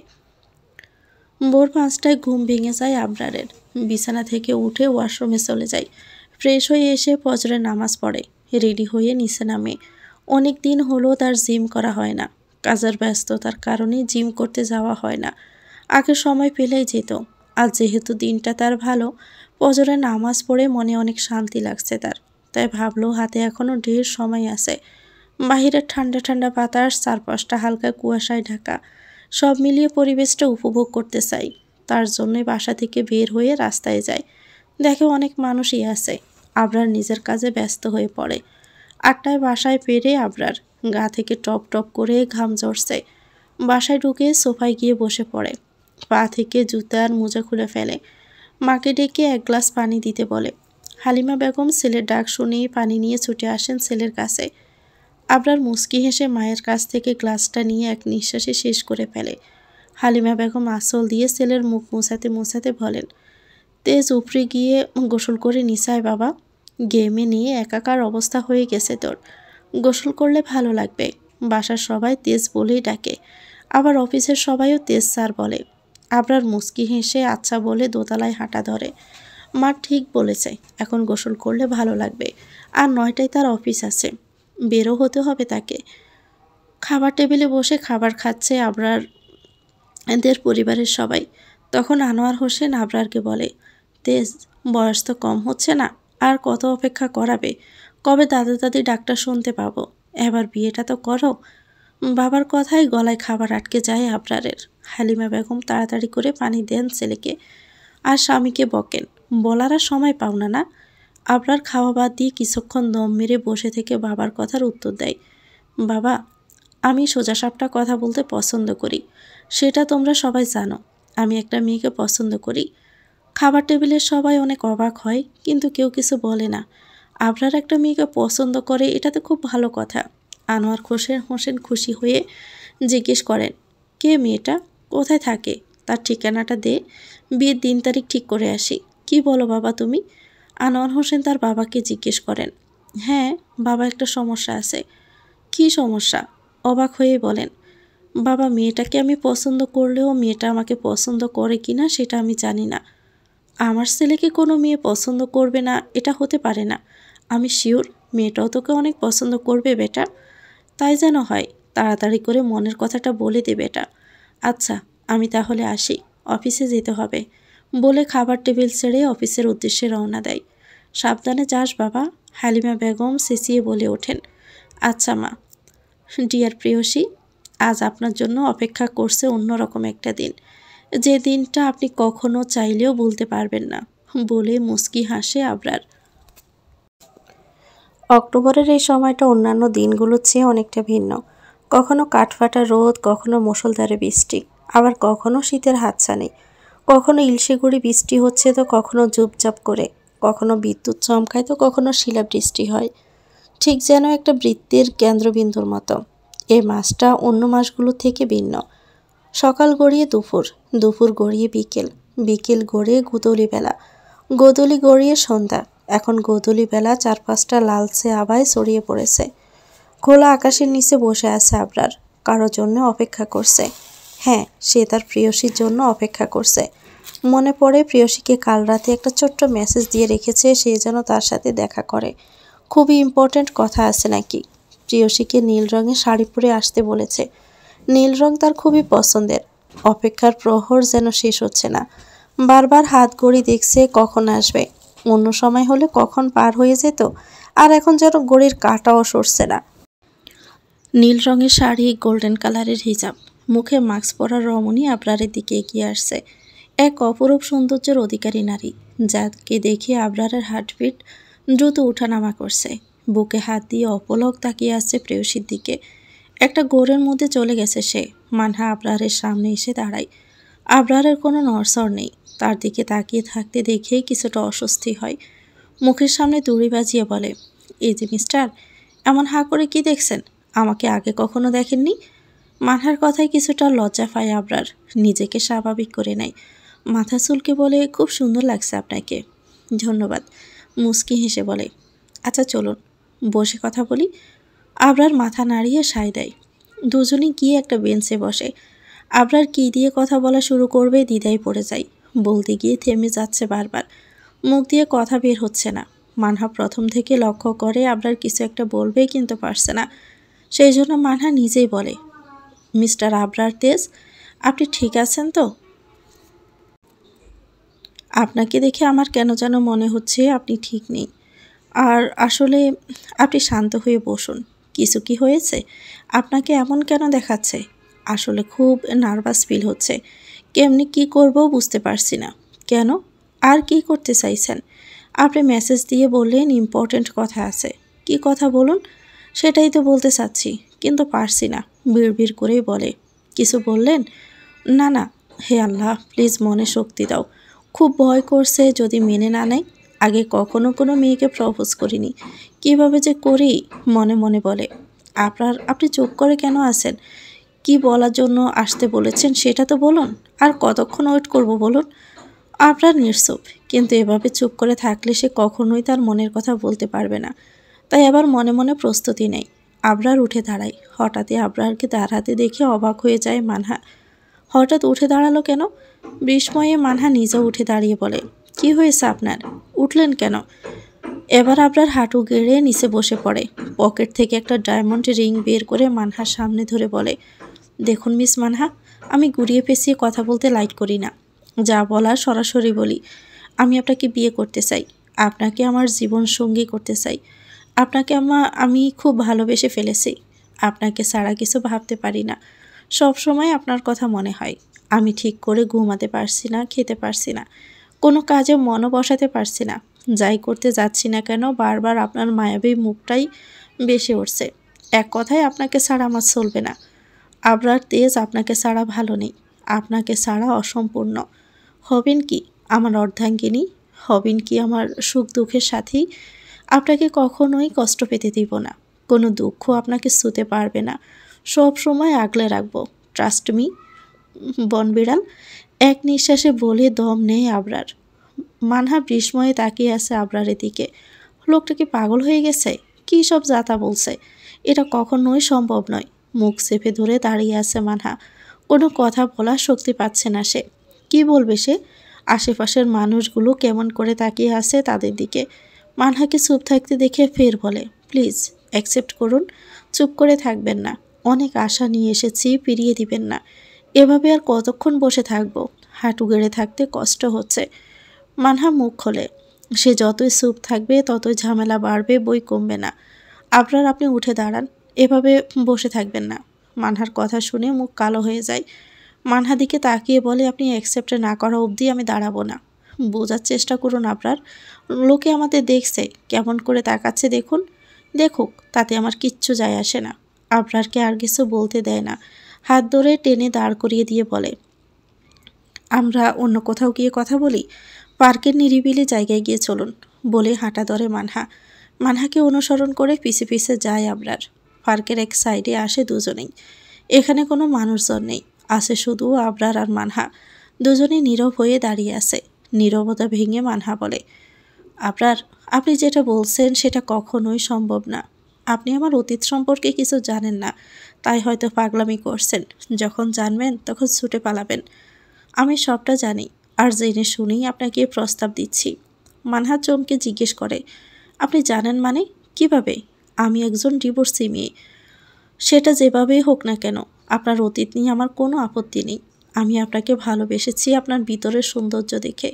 ভোর 5টায় ঘুম ভেঙে যায় আবরারের। বিছানা থেকে উঠে ওয়াশরুমে চলে যায়। ফ্রেশ হয়ে এসে ফজরের নামাজ পড়ে। রেডি হয়ে নিচে নামে। অনেক দিন হলো তার জিম করা হয় না। কাজের ব্যস্ততার কারণে জিম করতে যাওয়া হয় না। আগে সময় পেলেই যেত। আজ যেহেতু দিনটা তার ভালো, ফজরের নামাজ পড়ে মনে অনেক শান্তি লাগছে তার। তাই ভাবলো হাতে এখনো ঢের সময় আছে। বাহিরের ঠান্ডা ঠান্ডা বাতাস, চারপাশটা হালকা কুয়াশায় ঢাকা। সব মিলিয়ে পরিবেশটা উপভোগ করতে চাই। তার জন্যই বাসা থেকে বের হয়ে রাস্তায় যায়। দেখে অনেক মানুষই আছে। আবরার নিজের কাজে ব্যস্ত হয়ে পড়ে। 8টায় বাসায় ফিরে আবরার। গা থেকে টপ টপ করে ঘাম ঝরছে। বাসায় ঢুকে সোফায় গিয়ে বসে পড়ে। পা থেকে জুতার মোজা খুলে ফেলে। মাকে ডেকে এক গ্লাস পানি দিতে বলে। হালিমা বেগম ছেলের ডাক শুনেই পানি নিয়ে ছুটে আসেন ছেলের কাছে। আবরার মুচকি হেসে মায়ের কাছ থেকে গ্লাসটা নিয়ে এক নিঃশ্বাসে শেষ করে ফেলে। হালিমা বেগম আঁচল দিয়ে ছেলের মুখ মোছাতে মোছাতে বলেন, তেজ উপরে গিয়ে গোসল করে নিসায় বাবা। গেমে নিয়ে একাকার অবস্থা হয়ে গেছে তোর। গোসল করলে ভালো লাগবে। বাসার সবাই তেজ বলেই ডাকে। আবার অফিসের সবাইও তেজ স্যার বলে। আবরার মুচকি হেসে আচ্ছা বলে দোতলায় হাঁটা ধরে। মা ঠিক বলেছে, এখন গোসল করলে ভালো লাগবে। আর 9টায় তার অফিস আছে, বেরো হতে হবে তাকে। খাবার টেবিলে বসে খাবার খাচ্ছে আবরার এদের পরিবারের সবাই। তখন আনোয়ার হোসেন আবরারকে বলে, তেজ, বয়স তো কম হচ্ছে না, আর কত অপেক্ষা করাবে? কবে দাদা দাদি ডাক্তার শুনতে পাবো? এবার বিয়েটা তো করো। বাবার কথায় গলায় খাবার আটকে যায় আবরারের। হালিমা বেগম তাড়াতাড়ি করে পানি দেন ছেলেকে, আর স্বামীকে বকেন, বলার আর সময় পাও না না। আবরার খাওয়া বাদ দিয়ে কিছুক্ষণ দম মেরে বসে থেকে বাবার কথার উত্তর দেয়। বাবা, আমি সোজাসাপটা কথা বলতে পছন্দ করি। সেটা তোমরা সবাই জানো। আমি একটা মেয়েকে পছন্দ করি। খাবার টেবিলের সবাই অনেক অবাক হয়, কিন্তু কেউ কিছু বলে না। আবরার একটা মেয়েকে পছন্দ করে, এটা তো খুব ভালো কথা। আনোয়ার হোসেন খুশি হয়ে জিজ্ঞেস করেন, কে মেয়েটা, কোথায় থাকে, তার ঠিকানাটা দে, বিয়ের দিন তারিখ ঠিক করে আসি। কি বলো বাবা তুমি? আনোয়ার হোসেন তার বাবাকে জিজ্ঞেস করেন। হ্যাঁ বাবা, একটা সমস্যা আছে। কি সমস্যা? অবাক হয়ে বলেন, বাবা মেয়েটাকে আমি পছন্দ করলেও মেয়েটা আমাকে পছন্দ করে কিনা সেটা আমি জানি না। আমার ছেলেকে কোনো মেয়ে পছন্দ করবে না এটা হতে পারে না। আমি শিওর মেয়েটাও তোকে অনেক পছন্দ করবে বেটা। তাই যেন হয়, তাড়াতাড়ি করে মনের কথাটা বলে দে বেটা। আচ্ছা আমি তাহলে আসি, অফিসে যেতে হবে, বলে খাবার টেবিল ছেড়ে অফিসের উদ্দেশ্যে রওনা দেয়। সাবধানে যাস বাবা, হালিমা বেগম চেঁচিয়ে বলে ওঠেন। আচ্ছা মা। ডিয়ার প্রেয়সী, আজ আপনার জন্য অপেক্ষা করছে অন্যরকম একটা দিন, যে দিনটা আপনি কখনো চাইলেও ভুলতে পারবেন না, বলে মুচকি হাসে আবরার। অক্টোবরের এই সময়টা অন্যান্য দিনগুলোর চেয়ে অনেকটা ভিন্ন। কখনো কাঠফাটা রোদ, কখনো মুষলধারে বৃষ্টি, আবার কখনো শীতের হাতছানি। কখনো ইলশেগুড়ি বৃষ্টি হচ্ছে তো কখনো চুপচাপ করে, কখনো বিদ্যুৎ চমকায় তো কখনো শিলাবৃষ্টি হয়, ঠিক যেন একটা বৃত্তের কেন্দ্রবিন্দুর মতো। এই মাসটা অন্য মাসগুলো থেকে ভিন্ন। সকাল গড়িয়ে দুপুর, দুপুর গড়িয়ে বিকেল, বিকেল গড়িয়ে গোধূলিবেলা, গোধূলি গড়িয়ে সন্ধ্যা। এখন গোধূলিবেলা 4-5টা লালচে আভায় ছড়িয়ে পড়েছে। খোলা আকাশের নিচে বসে আছে আবরার, কারোর জন্য অপেক্ষা করছে। হ্যাঁ, সে তার প্রেয়সীর জন্য অপেক্ষা করছে। মনে পড়ে প্রেয়সীকে কাল রাতে একটা ছোট্ট মেসেজ দিয়ে রেখেছে সে যেন তার সাথে দেখা করে। খুবই ইম্পর্ট্যান্ট কথা আছে নাকি। প্রেয়সীকে নীল রঙের শাড়ি পরে আসতে বলেছে। নীল রং তার খুবই পছন্দের। অপেক্ষার প্রহর যেন শেষ হচ্ছে না। বারবার হাত ঘড়ি দেখছে কখন আসবে। অন্য সময় হলে কখন পার হয়ে যেত, আর এখন যেন ঘড়ির কাঁটাও সরছে না। নীল রঙের শাড়ি, গোল্ডেন কালারের হিজাব, মুখে মাস্ক পরা রমণী আবরারের দিকে এগিয়ে আসছে। এক অপরূপ সৌন্দর্যের অধিকারী নারী, যাকে দেখে আবরারের হার্টবিট দ্রুত ওঠানামা করছে। বুকে হাত দিয়ে অপলক তাকিয়ে আসছে প্রেয়সীর দিকে। একটা ঘোরের মধ্যে চলে গেছে সে। মানহা আবরারের সামনে এসে দাঁড়ায়। আবরারের কোনো নড়চড় নেই। তার দিকে তাকিয়ে থাকতে দেখেই কিছুটা অস্বস্তি হয়। মুখের সামনে তুড়ি বাজিয়ে বলে, এই যে মিস্টার, এমন হাঁ করে কি দেখছেন? আমাকে আগে কখনো দেখেননি? মানহার কথায় কিছুটা লজ্জা পায় আবরার, নিজেকে স্বাভাবিক করে নেয়। মাথা চুলকে বলে, খুব সুন্দর লাগছে আপনাকে। ধন্যবাদ। মুচকি হেসে বলে, আচ্ছা চলুন বসে কথা বলি। আবরার মাথা নাড়িয়ে সায় দেয়। দুজনে গিয়ে একটা বেঞ্চে বসে। আবরার কী দিয়ে কথা বলা শুরু করবে দ্বিধায় পড়ে যায়। বলতে গিয়ে থেমে যাচ্ছে বারবার, মুখ দিয়ে কথা বের হচ্ছে না। মানহা প্রথম থেকে লক্ষ্য করে আবরার কিছু একটা বলবে কিন্তু পারছে না। সেই জন্য মানহা নিজেই বলে, মিস্টার আবরার তেজ, আপনি ঠিক আছেন তো? আপনাকে দেখে আমার কেন যেন মনে হচ্ছে আপনি ঠিক নেই। আর আসলে আপনি শান্ত হয়ে বসুন। কিছু কি হয়েছে? আপনাকে এমন কেন দেখাচ্ছে? আসলে খুব নার্ভাস ফিল হচ্ছে। কেমনি কি করব বুঝতে পারছি না। কেন? আর কি করতে চাইছেন? আপনি মেসেজ দিয়ে বললেন ইম্পর্ট্যান্ট কথা আছে। কি কথা বলুন? সেটাই তো বলতে চাচ্ছি, কিন্তু পারছি না। বিড়বিড় করেই বলে, কিছু বললেন? না না। হে আল্লাহ, প্লিজ মনে শক্তি দাও। খুব ভয় করছে যদি মেনে না নেয়। আগে কখনো কোনো মেয়েকে প্রপোজ করিনি, কিভাবে যে করি। মনে মনে বলে, আপনি চুপ করে কেন আছেন? কি বলার জন্য আসতে বলেছেন সেটা তো বলুন। আর কতক্ষণ ওয়েট করব বলুন? আবরার নিশ্চুপ, কিন্তু এভাবে চুপ করে থাকলে সে কখনোই তার মনের কথা বলতে পারবে না। তাই আবার মনে মনে প্রস্তুতি নেয়। আবরার উঠে দাঁড়ায়। হঠাৎই আবরারকে দাঁড়াতে দেখে অবাক হয়ে যায় মানহা। হঠাৎ উঠে দাঁড়ালো কেন? বিস্ময়ে মানহা নিজেও উঠে দাঁড়িয়ে বলে, কি হয়েছে আপনার? উঠলেন কেন? এবার আবরার হাঁটু গেড়ে নিচে বসে পড়ে। পকেট থেকে একটা ডায়মন্ড রিং বের করে মানহার সামনে ধরে বলে, দেখুন মিস মানহা, আমি ঘুরিয়ে পেঁচিয়ে কথা বলতে লাইক করি না। যা বলার সরাসরি বলি। আমি আপনাকে বিয়ে করতে চাই। আপনাকে আমার জীবন সঙ্গী করতে চাই। আপনাকে আমি খুব ভালোবেসে ফেলেছি। আপনাকে ছাড়া কিছু ভাবতে পারি না। সব সময় আপনার কথা মনে হয়। আমি ঠিক করে ঘুমাতে পারছি না, খেতে পারছি না, কোনো কাজে মনও বসাতে পারছি না। যাই করতে যাচ্ছি না কেন বারবার আপনার মায়াবী মুখটাই বেশি উঠছে। এক কথায় আপনাকে ছাড়া আমার চলবে না। আবরার তেজ, আপনাকে ছাড়া ভালো নেই। আপনাকে ছাড়া অসম্পূর্ণ। হবেন কি? আমার অর্ধাঙ্গিনী হবেন কি আমার সুখ দুঃখের সাথী। আপনাকে কখনোই কষ্ট পেতে দিব না, কোনো দুঃখ আপনাকে ছুঁতে পারবে না, সব সময় আগলে রাখবো, ট্রাস্ট মি। বনবিড়াল এক নিঃশ্বাসে বলে দম নেই আবরার। মানহা বিস্ময়ে তাকিয়ে আছে আবরারের দিকে। লোকটা কি পাগল হয়ে গেছে? কী সব যাতা বলছে? এটা কখনোই সম্ভব নয়। মুখ চেপে ধরে দাঁড়িয়ে আছে মানহা। কোনো কথা বলার শক্তি পাচ্ছে না সে। কি বলবে সে? আশেপাশের মানুষগুলো কেমন করে তাকিয়ে আছে তাদের দিকে। মানহাকে চুপ থাকতে দেখে ফের বলে, প্লিজ অ্যাকসেপ্ট করুন, চুপ করে থাকবেন না। অনেক আশা নিয়ে এসেছি, ফিরিয়ে দিবেন না। এভাবে আর কতক্ষণ বসে থাকবো? হাঁটু গেড়ে থাকতে কষ্ট হচ্ছে। মানহা মুখ খোলে। সে যতই চুপ থাকবে ততই ঝামেলা বাড়বে, বই কমবে না। আপনার আপনি উঠে দাঁড়ান, এভাবে বসে থাকবেন না। মানহার কথা শুনে মুখ কালো হয়ে যায়। মানহা দিকে তাকিয়ে বলে, আপনি অ্যাকসেপ্ট না করা অবধি আমি দাঁড়াবো না। বোঝার চেষ্টা করুন আপনার। লোকে আমাদের দেখছে, কেমন করে তাকাচ্ছে দেখুন। দেখুক, তাতে আমার কিচ্ছু যায় আসে না। আপনারকে আর কিছু বলতে দেয় না। হাত ধরে টেনে দাঁড় করিয়ে দিয়ে বলে, আমরা অন্য কোথাও গিয়ে কথা বলি। পার্কের নিরিবিলি জায়গায় গিয়ে চলুন। বলে হাঁটা ধরে মানহা। মানহাকে অনুসরণ করে পিছে পিছে যায় আবরার। পার্কের এক সাইডে আসে দুজনেই। এখানে কোনো মানুষজন নেই, আছে শুধু আবরার আর মানহা। দুজনেই নীরব হয়ে দাঁড়িয়ে আছে। নীরবতা ভেঙে মানহা বলে, আবরার, আপনি যেটা বলছেন সেটা কখনোই সম্ভব না। আপনি আমার অতীত সম্পর্কে কিছু জানেন না, তাই হয়তো পাগলামি করছেন। যখন জানবেন তখন ছুটে পালাবেন। আমি সবটা জানি, আর জেনে শুনেই আপনাকে প্রস্তাব দিচ্ছি। মানহা চমকে জিজ্ঞেস করে, আপনি জানেন মানে? কিভাবে? আমি একজন ডিভোর্সি মেয়ে। সেটা যেভাবেই হোক না কেন, আপনার অতীত নিয়ে আমার কোনো আপত্তি নেই। আমি আপনাকে ভালোবেসেছি আপনার ভিতরের সৌন্দর্য দেখে,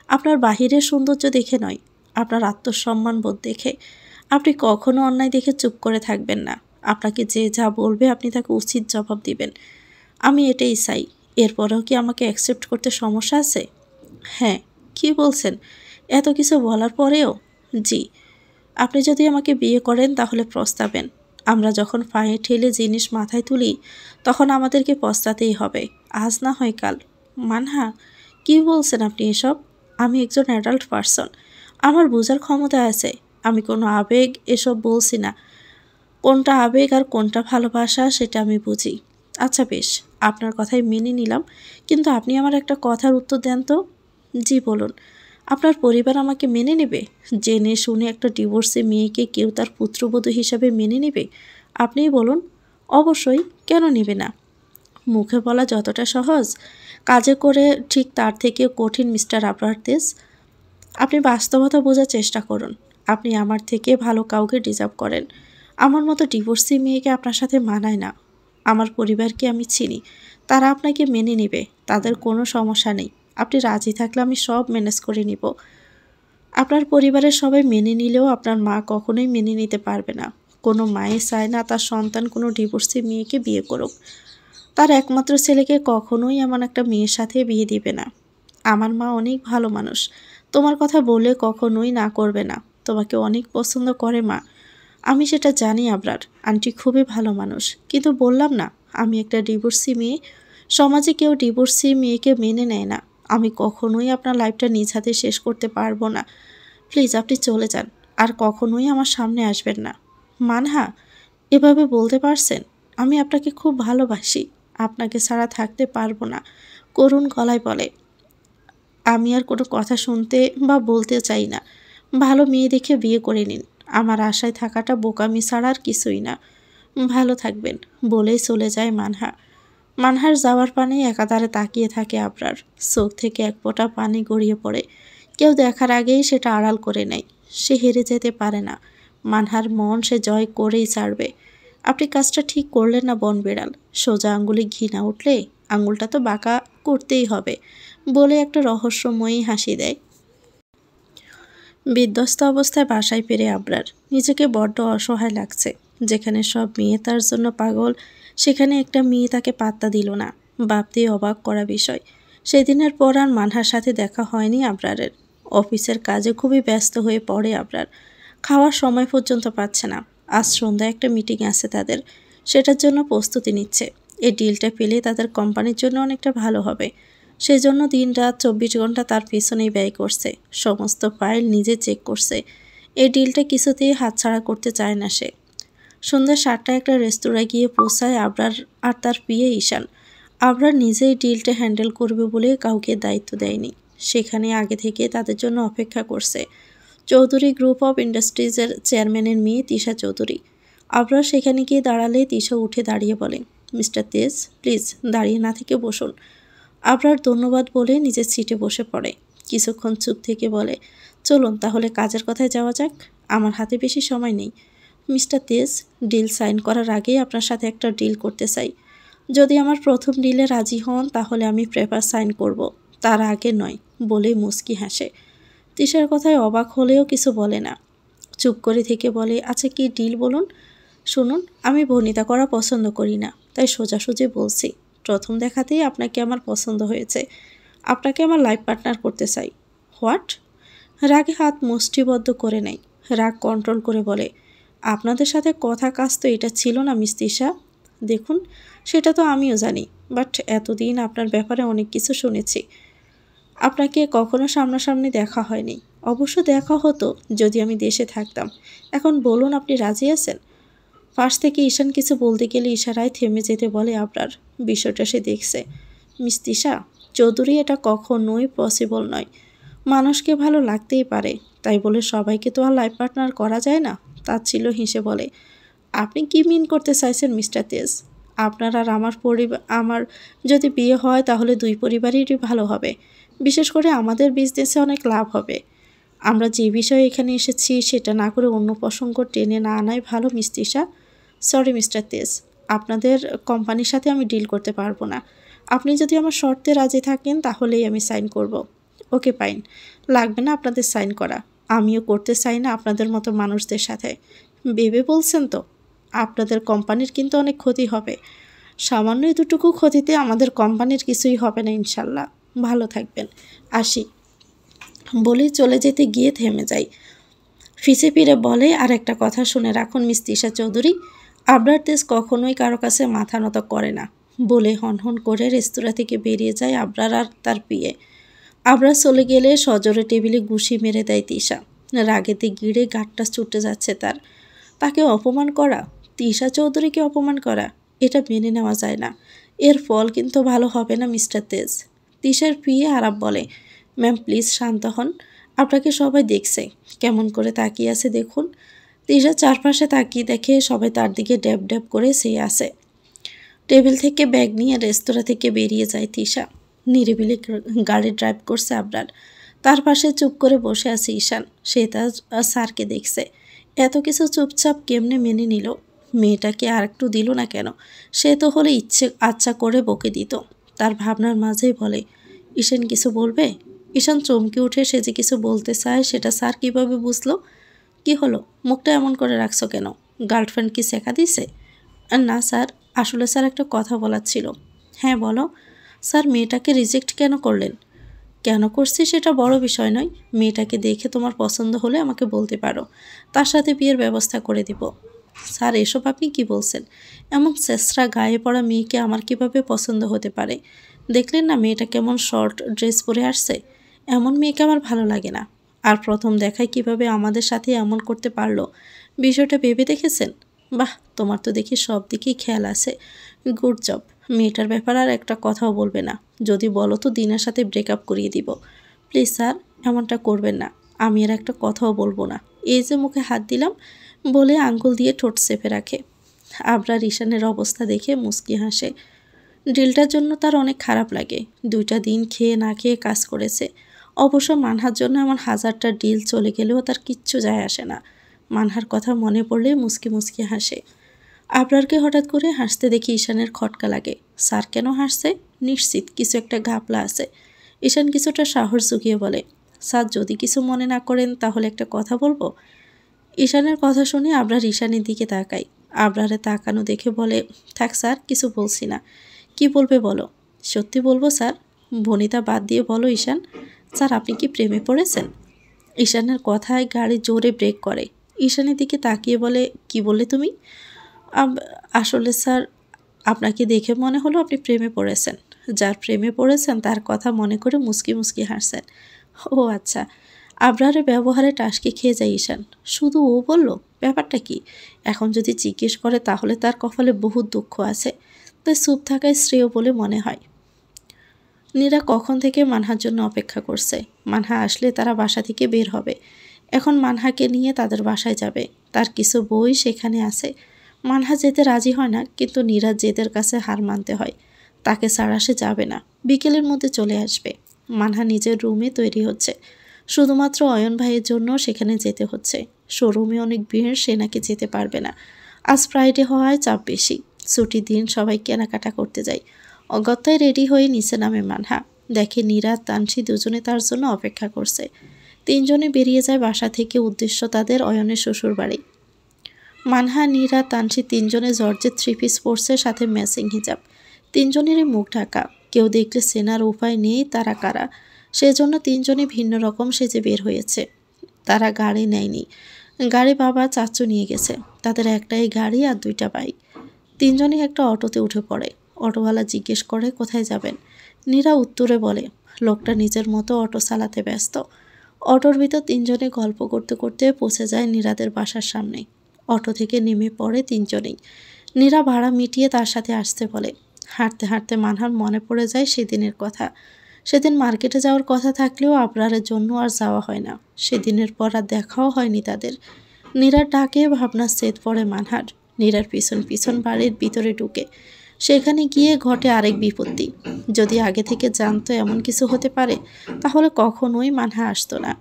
আপনার বাহিরের সৌন্দর্য দেখে নয়, আপনার আত্মসম্মান বোধ দেখে। আপনি কখনো অন্যায় দেখে চুপ করে থাকবেন না। আপনাকে যে যা বলবে আপনি তাকে উচিত জবাব দিবেন। আমি এটাই চাই। এরপরেও কি আমাকে অ্যাকসেপ্ট করতে সমস্যা আছে? হ্যাঁ। কি বলছেন? এত কিছু বলার পরেও? জি। আপনি যদি আমাকে বিয়ে করেন তাহলে পস্তাবেন। আমরা যখন পায়ে ঠেলে জিনিস মাথায় তুলি তখন আমাদেরকে পস্তাতেই হবে, আজ না হয় কাল। মানহা, কি বলছেন আপনি এসব? আমি একজন অ্যাডাল্ট পারসন, আমার বোঝার ক্ষমতা আছে। আমি কোনো আবেগ এসব বলছি না। কোনটা আবেগ আর কোনটা ভালোবাসা সেটা আমি বুঝি। আচ্ছা বেশ, আপনার কথাই মেনে নিলাম, কিন্তু আপনি আমার একটা কথার উত্তর দেন তো। জি বলুন। আপনার পরিবার আমাকে মেনে নেবে? জেনে শুনে একটা ডিভোর্সি মেয়েকে কেউ তার পুত্রবধূ হিসাবে মেনে নেবে? আপনিই বলুন। অবশ্যই, কেন নেবে না? মুখে বলা যতটা সহজ, কাজে করে ঠিক তার থেকেও কঠিন মিস্টার আবরার দেশ। আপনি বাস্তবতা বোঝার চেষ্টা করুন। আপনি আমার থেকে ভালো কাউকে ডিজার্ভ করেন। আমার মতো ডিভোর্সি মেয়েকে আপনার সাথে মানায় না। আমার পরিবারকে আমি চিনি, তারা আপনাকে মেনে নেবে, তাদের কোনো সমস্যা নেই। আপনি রাজি থাকলে আমি সব ম্যানেজ করে নিব। আপনার পরিবারের সবাই মেনে নিলেও আপনার মা কখনোই মেনে নিতে পারবে না। কোনো মায়ে চায় না তার সন্তান কোনো ডিভোর্সি মেয়েকে বিয়ে করুক। তার একমাত্র ছেলেকে কখনোই এমন একটা মেয়ের সাথে বিয়ে দিবে না। আমার মা অনেক ভালো মানুষ, তোমার কথা বললে কখনোই না করবে না। তোমাকে অনেক পছন্দ করে মা। আমি সেটা জানি আবরার, আন্টি খুবই ভালো মানুষ। কিন্তু বললাম না, আমি একটা ডিভোর্সি মেয়ে। সমাজে কেউ ডিভোর্সি মেয়েকে মেনে নেয় না। আমি কখনোই আপনার লাইফটা নিজ হাতে শেষ করতে পারবো না। প্লিজ আপনি চলে যান, আর কখনোই আমার সামনে আসবেন না। মানহা, এভাবে বলতে পারছেন? আমি আপনাকে খুব ভালোবাসি, আপনাকে ছাড়া থাকতে পারবো না। করুণ গলায় বলে, আমি আর কোনো কথা শুনতে বা বলতে চাই না। ভালো মেয়ে দেখে বিয়ে করে নিন। আমার আশায় থাকাটা বোকামি ছাড়া আর কিছুই না। ভালো থাকবেন। বলেই চলে যায় মানহা। মানহার যাওয়ার পানে একাধারে তাকিয়ে থাকে আবরার। চোখ থেকে এক ফোঁটা পানি গড়িয়ে পড়ে। কেউ দেখার আগেই সেটা আড়াল করে নেয়। সে হেরে যেতে পারে না। মানহার মন সে জয় করেই ছাড়বে। আপনি কাজটা ঠিক করলেন না বনবিড়াল। সোজা আঙ্গুলে ঘি না উঠলে আঙুলটা তো বাঁকা করতেই হবে, বলে একটা রহস্যময়ী হাসি দেয়। বিধ্বস্ত অবস্থায় বাসায় ফিরে আবরার। নিজেকে বড্ড অসহায় লাগছে। যেখানে সব মেয়ে তার জন্য পাগল, সেখানে একটা মেয়ে তাকে পাত্তা দিল না। ভাবতেই অবাক করা বিষয়। সেদিনের পর আর মানহার সাথে দেখা হয়নি আবরারের। অফিসের কাজে খুবই ব্যস্ত হয়ে পড়ে আবরার। খাওয়ার সময় পর্যন্ত পাচ্ছে না। আজ সন্ধ্যায় একটা মিটিং আছে তাদের, সেটার জন্য প্রস্তুতি নিচ্ছে। এই ডিলটা পেলে তাদের কোম্পানির জন্য অনেকটা ভালো হবে। সেজন্য দিনরাত 24 ঘন্টা তার পেছনেই ব্যয় করছে, সমস্ত ফাইল নিজে চেক করছে। এই ডিলটা কিছুতেই হাতছাড়া করতে চায় না সে। সন্ধ্যা 7টায় একটা রেস্তোরাঁয় গিয়ে পৌঁছায় আবরার আর তার প্রিয় ঈশান। আবরার নিজেই ডিলটা হ্যান্ডেল করবে বলে কাউকে দায়িত্ব দেয়নি। সেখানে আগে থেকে তাদের জন্য অপেক্ষা করছে চৌধুরী গ্রুপ অফ ইন্ডাস্ট্রিজের চেয়ারম্যানের মেয়ে তিশা চৌধুরী। আবরার সেখানে গিয়ে দাঁড়ালে তিশা উঠে দাঁড়িয়ে বলে, মিস্টার তেজ, প্লিজ দাঁড়িয়ে না থেকে বসুন। আবরার ধন্যবাদ বলে নিজের সিটে বসে পড়ে। কিছুক্ষণ চুপ থেকে বলে, চলুন তাহলে কাজের কথায় যাওয়া যাক, আমার হাতে বেশি সময় নেই। মিস্টার তেজ, ডিল সাইন করার আগেই আপনার সাথে একটা ডিল করতে চাই। যদি আমার প্রথম ডিলে রাজি হন তাহলে আমি পেপার সাইন করব, তার আগে নয়, বলেই মুচকি হাসে। তিশার কথায় অবাক হলেও কিছু বলে না, চুপ করে থেকে বলে, আচ্ছা কি ডিল বলুন। শুনুন, আমি বনিতা করা পছন্দ করি না, তাই সোজাসুজি বলছি, প্রথম দেখাতেই আপনাকে আমার পছন্দ হয়েছে। আপনাকে আমার লাইফ পার্টনার করতে চাই। হোয়াট? রাগে হাত মুষ্টিবদ্ধ করে নেয়। রাগ কন্ট্রোল করে বলে, আপনাদের সাথে কথা কাজ তো এটা ছিল না মিস তিশা। দেখুন, সেটা তো আমিও জানি, বাট এতদিন আপনার ব্যাপারে অনেক কিছু শুনেছি। আপনাকে কখনো সামনাসামনি দেখা হয়নি, অবশ্য দেখা হতো যদি আমি দেশে থাকতাম। এখন বলুন, আপনি রাজি আছেন? পাশ থেকে ঈশান কিছু বলতে গেলে ইশারায় থেমে যেতে বলে আবরার। বিষয়টা সে দেখছে। মিস তিশা চৌধুরী, এটা কখনোই পসিবল নয়। মানুষকে ভালো লাগতেই পারে, তাই বলে সবাইকে তো আর লাইফ পার্টনার করা যায় না। তাচ্ছিল্য হেসে বলে, আপনি কি মিন করতে চাইছেন মিস্টার তেজ? আপনার আর আমার যদি বিয়ে হয় তাহলে দুই পরিবারেরই ভালো হবে। বিশেষ করে আমাদের বিজনেসে অনেক লাভ হবে। আমরা যে বিষয়ে এখানে এসেছি সেটা না করে অন্য প্রসঙ্গ টেনে না আনাই ভালো মিস তিশা। সরি মিস্টার তেজ, আপনাদের কোম্পানির সাথে আমি ডিল করতে পারবো না। আপনি যদি আমার শর্তে রাজি থাকেন তাহলেই আমি সাইন করব। ওকে ফাইন, লাগবে না আপনাদের সাইন করা। আমিও করতে চাই না আপনাদের মতো মানুষদের সাথে। ভেবে বলছেন তো? আপনাদের কোম্পানির কিন্তু অনেক ক্ষতি হবে। সামান্য এতটুকু ক্ষতিতে আমাদের কোম্পানির কিছুই হবে না ইনশাল্লাহ। ভালো থাকবেন, আসি। বলেই চলে যেতে গিয়ে থেমে যাই। ফিসে ফিরে বলে, আর একটা কথা শুনে রাখুন মিস তিশা চৌধুরী, আবরার তেজ কখনোই কারো কাছে মাথা নত করে না। বলে হনহন করে রেস্তোরাঁ থেকে বেরিয়ে যায় আবরার আর তার বিয়ে। আবরার চলে গেলে সজোরে টেবিলে ঘুষি মেরে দেয় তিশা। রাগেতে গিড়ে গাঁটটা ছুটে যাচ্ছে তার। তাকে অপমান করা, তিশা চৌধুরীকে অপমান করা, এটা মেনে নেওয়া যায় না। এর ফল কিন্তু ভালো হবে না মিস্টার তেজ। তিশার বিয়ে আরাপ বলে, ম্যাম প্লিজ শান্ত হন, আপনাকে সবাই দেখছে, কেমন করে তাকিয়ে আছে দেখুন। তিশা চারপাশে তাকিয়ে দেখে সবাই তার দিকে ড্যাব ড্যাব করে চেয়ে আছে। টেবিল থেকে ব্যাগ নিয়ে রেস্তোরাঁ থেকে বেরিয়ে যায় তিশা। নিরিবিলি গাড়ি ড্রাইভ করছে আবরার। তার পাশে চুপ করে বসে আছে ঈশান। সে তার স্যারকে দেখছে। এত কিছু চুপচাপ কেমনে মেনে নিল? মেয়েটাকে আর একটু দিল না কেন? সে তো হলে ইচ্ছে আচ্ছা করে বকে দিত। তার ভাবনার মাঝেই বলে, ঈশান কিছু বলবে? ঈশান চমকে উঠে সে যে কিছু বলতে চায় সেটা স্যার কীভাবে বুঝলো? কি হলো, মুখটা এমন করে রাখছো কেন? গার্লফ্রেন্ড কি শেখা দিছে? না স্যার, আসলে স্যার একটা কথা বলার ছিল। হ্যাঁ বলো। স্যার, মেয়েটাকে রিজেক্ট কেন করলেন? কেন করছি সেটা বড় বিষয় নয়। মেয়েটাকে দেখে তোমার পছন্দ হলে আমাকে বলতে পারো, তার সাথে বিয়ের ব্যবস্থা করে দিব। স্যার, এসব আপনি কি বলছেন? এমন ছেঁচড়া গায়ে পড়া মেয়েকে আমার কিভাবে পছন্দ হতে পারে? দেখলেন না মেয়েটা কেমন শর্ট ড্রেস পরে আসছে? এমন মেয়েকে আমার ভালো লাগে না। আর প্রথম দেখায় কিভাবে আমাদের সাথে এমন করতে পারলো, বিষয়টা ভেবে দেখেছেন? বাহ, তোমার তো দেখি সব দিকেই খেয়াল আছে। Good job. মেয়েটার ব্যাপার আর একটা কথাও বলবে না। যদি বলো তো দিনের সাথে ব্রেকআপ করিয়ে দিব। প্লিজ স্যার, এমনটা করবেন না। আমি আর একটা কথাও বলবো না। এই যে মুখে হাত দিলাম, বলে আঙ্গুল দিয়ে ঠোঁট চেপে রাখে। আবরার ঈশানের অবস্থা দেখে মুচকি হাসে। ডিলটার জন্য তার অনেক খারাপ লাগে। 2টা দিন খেয়ে না খেয়ে কাজ করেছে। অবশ্য মানহার জন্য এমন হাজারটা ডিল চলে গেলেও তার কিচ্ছু যায় আসে না। মানহার কথা মনে পড়লে মুচকি মুচকি হাসে। আবরারকে হঠাৎ করে হাসতে দেখে ঈশানের খটকা লাগে। স্যার কেন হাসছে? নিশ্চিত কিছু একটা ঘাপলা আছে। ঈশান কিছুটা সাহস জুগিয়ে বলে, স্যার যদি কিছু মনে না করেন তাহলে একটা কথা বলবো। ঈশানের কথা শুনে আবরার ঈশানের দিকে তাকায়। আবরারে তাকানো দেখে বলে, থাক স্যার, কিছু বলছি না। কি বলবে বলো? সত্যি বলবো স্যার। বনিতা বাদ দিয়ে বলো ঈশান। স্যার, আপনি কি প্রেমে পড়েছেন? ঈশানের কথায় গাড়ি জোরে ব্রেক করে। ঈশানের দিকে তাকিয়ে বলে, কি বললে তুমি? আসলে স্যার, আপনাকে দেখে মনে হলো আপনি প্রেমে পড়েছেন। যার প্রেমে পড়েছেন তার কথা মনে করে মুচকি মুচকি হাসছেন। ও আচ্ছা। আবরারের ব্যবহারে টাসকে খেয়ে যায় ঈশান। শুধু ও বলল? ব্যাপারটা কি? এখন যদি জিজ্ঞেস করে তাহলে তার কপালে বহুত দুঃখ আছে, তাই চুপ থাকাই শ্রেয় বলে মনে হয়। নীরা কখন থেকে মানহার জন্য অপেক্ষা করছে। মানহা আসলে তারা বাসা থেকে বের হবে। এখন মানহাকে নিয়ে তাদের বাসায় যাবে। তার কিছু বই সেখানে আছে। মানহা যেতে রাজি হয় না, কিন্তু নীরা জেদের কাছে হার মানতে হয়। তাকে ছাড়া সে যাবে না। বিকেলের মধ্যে চলে আসবে। মানহা নিজের রুমে তৈরি হচ্ছে। শুধুমাত্র অয়ন ভাইয়ের জন্য সেখানে যেতে হচ্ছে। শোরুমে অনেক ভিড়, সে নাকি যেতে পারবে না। আজ ফ্রাইডে হওয়ায় চাপ বেশি। ছুটির দিন সবাই কেনাকাটা করতে যায়। অগত্যায় রেডি হয়ে নিচে নামে মানহা। দেখে নীরা, তানসি দুজনে তার জন্য অপেক্ষা করছে। তিনজনে বেরিয়ে যায় বাসা থেকে। উদ্দেশ্য তাদের অয়নের শ্বশুর বাড়ি। মানহা, নীরা, তানসি তিনজনে জর্জের থ্রি পিস পরছে, সাথে ম্যাচিং হিজাব। তিনজনেরই মুখ ঢাকা। কেউ দেখলে চেনার উপায় নেই তারা কারা। সেজন্য তিনজনে ভিন্ন রকম সেজে বের হয়েছে। তারা গাড়ি নেয়নি। গাড়ি বাবা চাচু নিয়ে গেছে। তাদের একটাই গাড়ি আর দুইটা বাইক। তিনজনই একটা অটোতে উঠে পড়ে। অটোওয়ালা জিজ্ঞেস করে কোথায় যাবেন। নীরা উত্তরে বলে লোকটা নিজের মতো অটো চালাতে ব্যস্ত। অটোর ভিতর তিনজনে গল্প করতে করতে পৌঁছে যায় নীরাদের বাসার সামনে। অটো থেকে নেমে পড়ে তিনজনেই। নীরা ভাড়া মিটিয়ে তার সাথে আসতে বলে। হাঁটতে হাঁটতে মানহার মনে পড়ে যায় সেদিনের কথা। সেদিন মার্কেটে যাওয়ার কথা থাকলেও আবরারের জন্য আর যাওয়া হয় না। সেদিনের পর আর দেখাও হয়নি তাদের। নীরার ডাকে ভাবনা সেদ পড়ে মানহার। নীরার পিছন পিছন বাড়ির ভিতরে ঢুকে। সেখানে গিয়ে ঘটে আরেক বিপত্তি। যদি আগে থেকে জানতো এমন কিছু হতে পারে, তাহলে কখনোই মানহা আসতো না।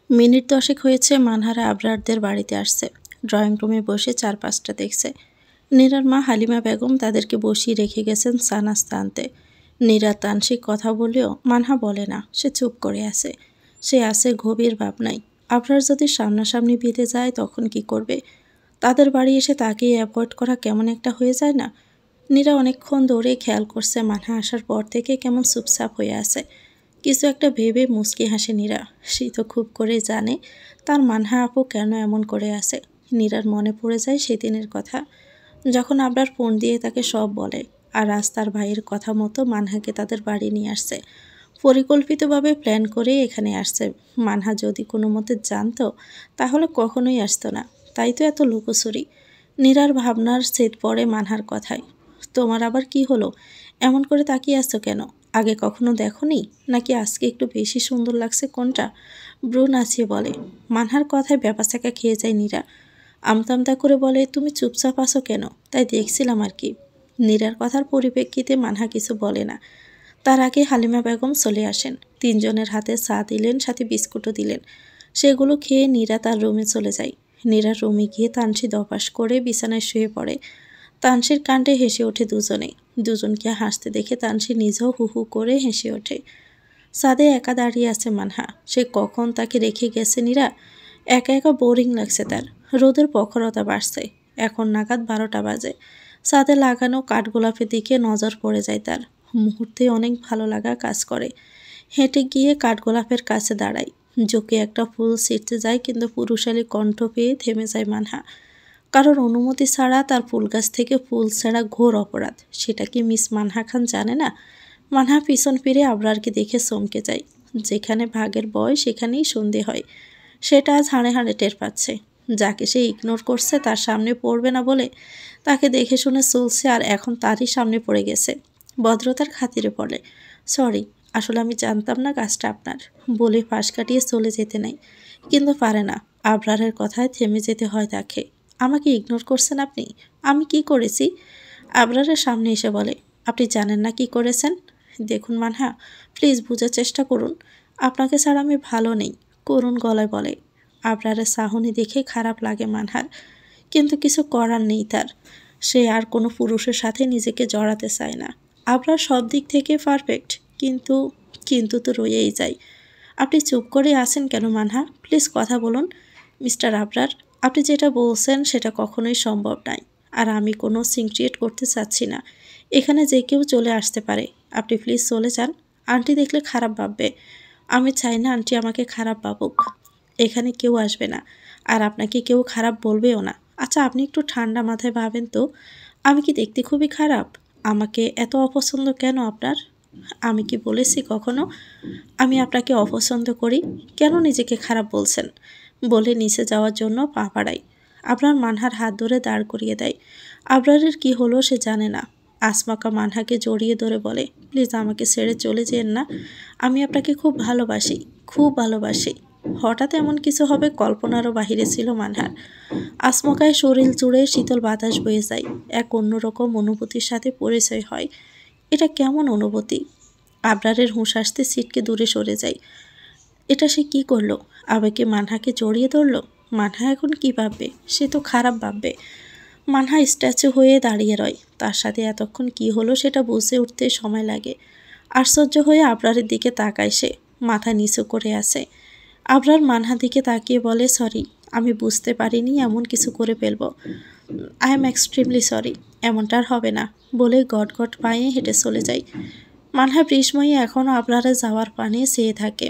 মিনিট 10 হয়েছে মানহারা আবরারদের বাড়িতে আসছে। ড্রয়িং রুমে বসে চারপাশটা দেখছে। নীরার মা হালিমা বেগম তাদেরকে বসিয়ে রেখে গেছেন চা নাস্তা আনতে। নীরা তানসিক কথা বলেও মানহা বলে না, সে চুপ করে আছে। সে আছে গভীর ভাবনায়। আবরার যদি সামনাসামনি বিঁধে যায় তখন কি করবে? তাদের বাড়ি এসে তাকে অ্যাভয়েড করা কেমন একটা হয়ে যায় না? নীরা অনেকক্ষণ ধরে খেয়াল করছে মানহা আসার পর থেকে কেমন চুপচাপ হয়ে আছে। কিছু একটা ভেবে মুচকি হাসে নীরা। সে তো খুব করে জানে তার মানহা আপু কেন এমন করে আছে। নীরার মনে পড়ে যায় সেদিনের কথা, যখন আবরার ফোন দিয়ে তাকে সব বলে, আর আজ তার ভাইয়ের কথা মতো মানহাকে তাদের বাড়ি নিয়ে আসছে। পরিকল্পিতভাবে প্ল্যান করে এখানে আসছে। মানহা যদি কোনো মতে জানতো তাহলে কখনোই আসতো না। তাই তো এত লুকোচুরি। নীরার ভাবনার ছেদ পড়ে মানহার কথায়। তোমার আবার কি হলো? এমন করে তাকিয়ে আসছো কেন? আগে কখনো দেখোনি? নাকি আজকে একটু বেশি সুন্দর লাগছে কোনটা? ব্রু নাচিয়ে বলে। মানহার কথায় ব্যাপাচাকা খেয়ে যায় নীরা। আমতা করে বলে, তুমি চুপচাপ আছো কেন? তাই দেখছিলাম আর কি। নীরার কথার পরিপ্রেক্ষিতে মানহা কিছু বলে না। তার আগে হালিমা বেগম চলে আসেন। তিনজনের হাতে চা দিলেন, সাথে বিস্কুটও দিলেন। সেগুলো খেয়ে নীরা তার রুমে চলে যায়। নীরার রুমে গিয়ে তানসি দপাস করে বিছানায় শুয়ে পড়ে। তানসির কাণ্ডে হেসে ওঠে দুজনেই। দুজনকে হাসতে দেখে তানসি নিজেও হু হু করে হেসে ওঠে। ছাদে একা দাঁড়িয়ে আছে মানহা। সে কখন তাকে রেখে গেছে নীরা। একা একা বোরিং লাগছে তার। রোদের প্রখরতা বাড়ছে। এখন নাগাদ 12টা বাজে। ছাদে লাগানো কাঠগোলাপের দিকে নজর পড়ে যায় তার। মুহূর্তে অনেক ভালো লাগা কাজ করে। হেঁটে গিয়ে কাঠগোলাপের কাছে দাঁড়ায়। ঝুঁকে একটা ফুল ছিঁড়তে যায়, কিন্তু পুরুষালী কণ্ঠ পেয়ে থেমে যায় মানহা। কারোর অনুমতি ছাড়া তার ফুল গাছ থেকে ফুল ছাড়া ঘোর অপরাধ। সেটা কি মিস মানহা খান জানে না? মানহা পিছন ফিরে আবরারকে দেখে চমকে যায়। যেখানে ভাগের বয় সেখানেই সন্ধে হয়। সেটা আজ হাড়ে হাড়ে টের পাচ্ছে। যাকে সে ইগনোর করছে তার সামনে পড়বে না বলে তাকে দেখে শুনে চলছে, আর এখন তারই সামনে পড়ে গেছে। ভদ্রতার খাতিরে বলে, সরি, আসলে আমি জানতাম না কাজটা আপনার, বলে পাশ কাটিয়ে চলে যেতে নাই, কিন্তু পারে না। আবরারের কথায় থেমে যেতে হয় তাকে। আমাকে ইগনোর করছেন আপনি? আমি কি করেছি? আবরারের সামনে এসে বলে, আপনি জানেন না কি করেছেন? দেখুন মানহা, প্লিজ বোঝার চেষ্টা করুন। আপনাকে ছাড়া আমি ভালো নেই, করুণ গলায় বলে। আবরারের চাহনি দেখে খারাপ লাগে মানহার, কিন্তু কিছু করার নেই তার। সে আর কোনো পুরুষের সাথে নিজেকে জড়াতে চায় না। আবরার সব দিক থেকে পারফেক্ট, কিন্তু কিন্তু তো রয়েই যায়। আপনি চুপ করে আছেন কেন মানহা? প্লিজ কথা বলুন। মিস্টার আবরার, আপনি যেটা বলছেন সেটা কখনোই সম্ভব নয়। আর আমি কোনো সিন ক্রিয়েট করতে চাচ্ছি না। এখানে যে কেউ চলে আসতে পারে। আপনি প্লিজ চলে যান। আন্টি দেখলে খারাপ ভাববে। আমি চাই না আন্টি আমাকে খারাপ ভাবুক। এখানে কেউ আসবে না, আর আপনাকে কেউ খারাপ বলবেও না। আচ্ছা, আপনি একটু ঠান্ডা মাথায় ভাবেন তো, আমি কি দেখতে খুবই খারাপ? আমাকে এত অপছন্দ কেন আপনার? আমি কি বলেছি কখনো আমি আপনাকে অপছন্দ করি? কেন নিজেকে খারাপ বলছেন? বলে নিচে যাওয়ার জন্য পা বাড়ায়। আবরার মানহার হাত ধরে দাঁড় করিয়ে দেয়। আবরারের কি হলো সে জানে না। আসমাকা মানহাকে জড়িয়ে ধরে বলে, প্লিজ আমাকে ছেড়ে চলে যেন না। আমি আপনাকে খুব ভালোবাসি, খুব ভালোবাসি। হঠাৎ এমন কিছু হবে কল্পনারও বাহিরে ছিল মানহার। আসমকায় শরীর জুড়ে শীতল বাতাস বয়ে যায়। এক অন্যরকম অনুভূতির সাথে পরিচয় হয়। এটা কেমন অনুভূতি? আবরারের হুঁশ আসতে সিটকে দূরে সরে যায়। এটা সে কি করলো? আবেগে মানহাকে জড়িয়ে ধরলো। মানহা এখন কি ভাববে? সে তো খারাপ ভাববে। মানহা স্ট্যাচু হয়ে দাঁড়িয়ে রয়। তার সাথে এতক্ষণ কি হলো সেটা বুঝে উঠতে সময় লাগে। আশ্চর্য হয়ে আবরারের দিকে তাকায় সে। মাথা নিচু করে আছে। আবরার মানহার দিকে তাকিয়ে বলে, সরি, আমি বুঝতে পারিনি এমন কিছু করে ফেলবো। I am extremely sorry. এমনটা আর হবে না বলে গট গট পায়ে হেঁটে চলে যায়। মানহা বিস্ময়ে এখনও আবরারে যাওয়ার পানে চেয়ে থাকে।